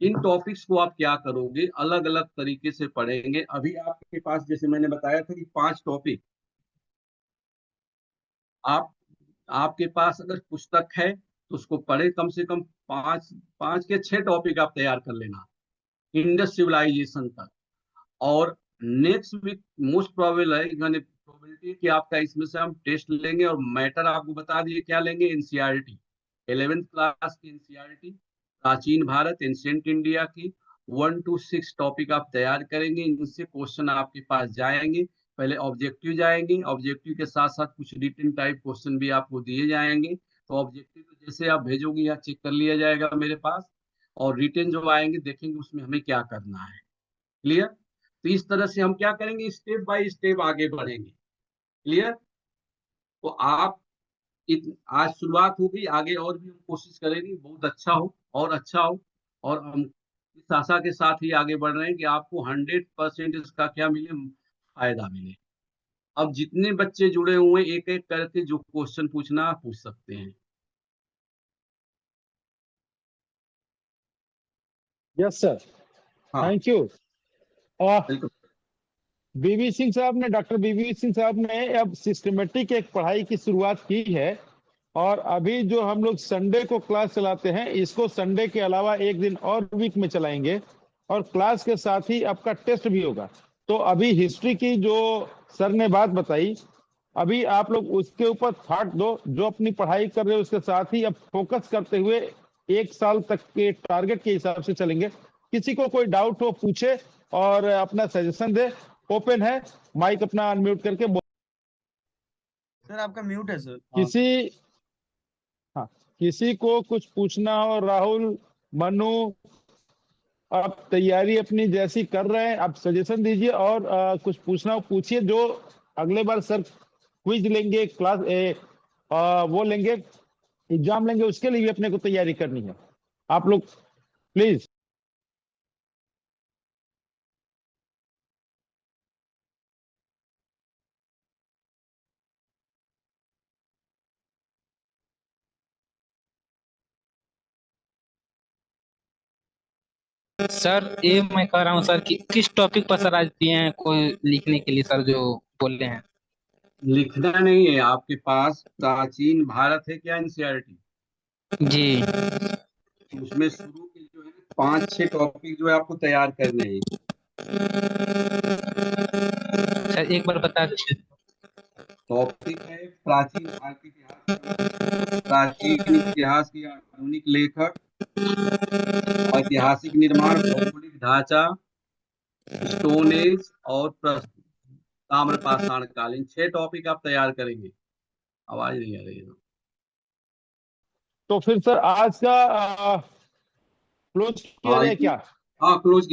इन टॉपिक्स को आप क्या करोगे? अलग अलग तरीके से पढ़ेंगे। अभी आपके पास, जैसे मैंने बताया था कि 5 टॉपिक आप आपके पास अगर पुस्तक है तो उसको पढ़े, कम से कम 5 के 6 टॉपिक आप तैयार कर लेना इंडस सिविलाइजेशन तक। और नेक्स्ट वीक मोस्ट प्रोबेबल है, मैंने प्रोबेबिलिटी कि आपका इसमें से हम टेस्ट लेंगे और मैटर आपको बता दिए क्या लेंगे। एनसीईआरटी 11th क्लास की एनसीईआरटी, प्राचीन भारत, एंशिएंट इंडिया की 1 to 6 टॉपिक आप तैयार करेंगे। इनसे क्वेश्चन आपके पास जाएंगे। पहले ऑब्जेक्टिव जाएंगे, ऑब्जेक्टिव के साथ साथ कुछ रिटन टाइप क्वेश्चन भी आपको दिए जाएंगे। तो ऑब्जेक्टिव तो जैसे आप भेजोगे या चेक कर लिया जाएगा मेरे पास, और रिटन जो आएंगे देखेंगे उसमें हमें क्या करना है। क्लियर? तो इस तरह से हम क्या करेंगे, स्टेप बाय स्टेप आगे बढ़ेंगे। क्लियर? तो आप आज शुरुआत हो गई, आगे और भी हम कोशिश करेंगे बहुत अच्छा हो और अच्छा हो। और हम इस आशा के साथ ही आगे बढ़ रहे हैं कि आपको 100% इसका क्या मिले, फायदा मिले। अब जितने बच्चे जुड़े हुए हैं, एक एक करके जो क्वेश्चन पूछना आप पूछ सकते हैं। यस सर, हाँ, थैंक यू। और बिल्कुल। बीवी सिंह साहब ने, डॉक्टर बीवी सिंह साहब ने अब सिस्टमेटिक एक पढ़ाई की शुरुआत की है। और अभी जो हम लोग संडे को क्लास चलाते हैं, इसको संडे के अलावा एक दिन और वीक में चलाएंगे, और क्लास के साथ ही आपका टेस्ट भी होगा। तो अभी हिस्ट्री की जो सर ने बात बताई, अभी आप लोग उसके ऊपर थॉट दो, जो अपनी पढ़ाई कर रहे हो उसके साथ ही अब फोकस करते हुए 1 साल तक के टारगेट के हिसाब से चलेंगे। किसी को कोई डाउट हो पूछे और अपना सजेशन दे। ओपन है, माइक अपना अनम्यूट करके बोल। सर आपका म्यूट है सर। किसी हाँ, किसी को कुछ पूछना हो, राहुल, मनु, आप तैयारी अपनी जैसी कर रहे हैं, आप सजेशन दीजिए। और कुछ पूछना हो पूछिए। जो अगले बार सर क्विज लेंगे, क्लास वो लेंगे, एग्जाम लेंगे, उसके लिए भी अपने को तैयारी करनी है। आप लोग प्लीज। सर ये मैं कह रहा हूँ सर कि किस टॉपिक पर सर आज दिए हैं कोई लिखने के लिए सर, जो बोले हैं। लिखना नहीं है, आपके पास प्राचीन भारत है क्या एनसीईआरटी? जी उसमें शुरू के जो है 5-6 टॉपिक जो है आपको तैयार करने हैं। सर एक बार बता दीजिए। टॉपिक है प्राचीन भारत के इतिहास, प्राचीन इतिहास के आधुनिक लेखक, ऐतिहासिक निर्माण, भौगोलिक ढांचा, स्टोन एज और ताम्रपाषाण कालीन। 6 टॉपिक आप तैयार करेंगे। आवाज नहीं आ रही है। तो फिर सर आज का क्लोज किया हाँ जाए क्या? हाँ, क्लोज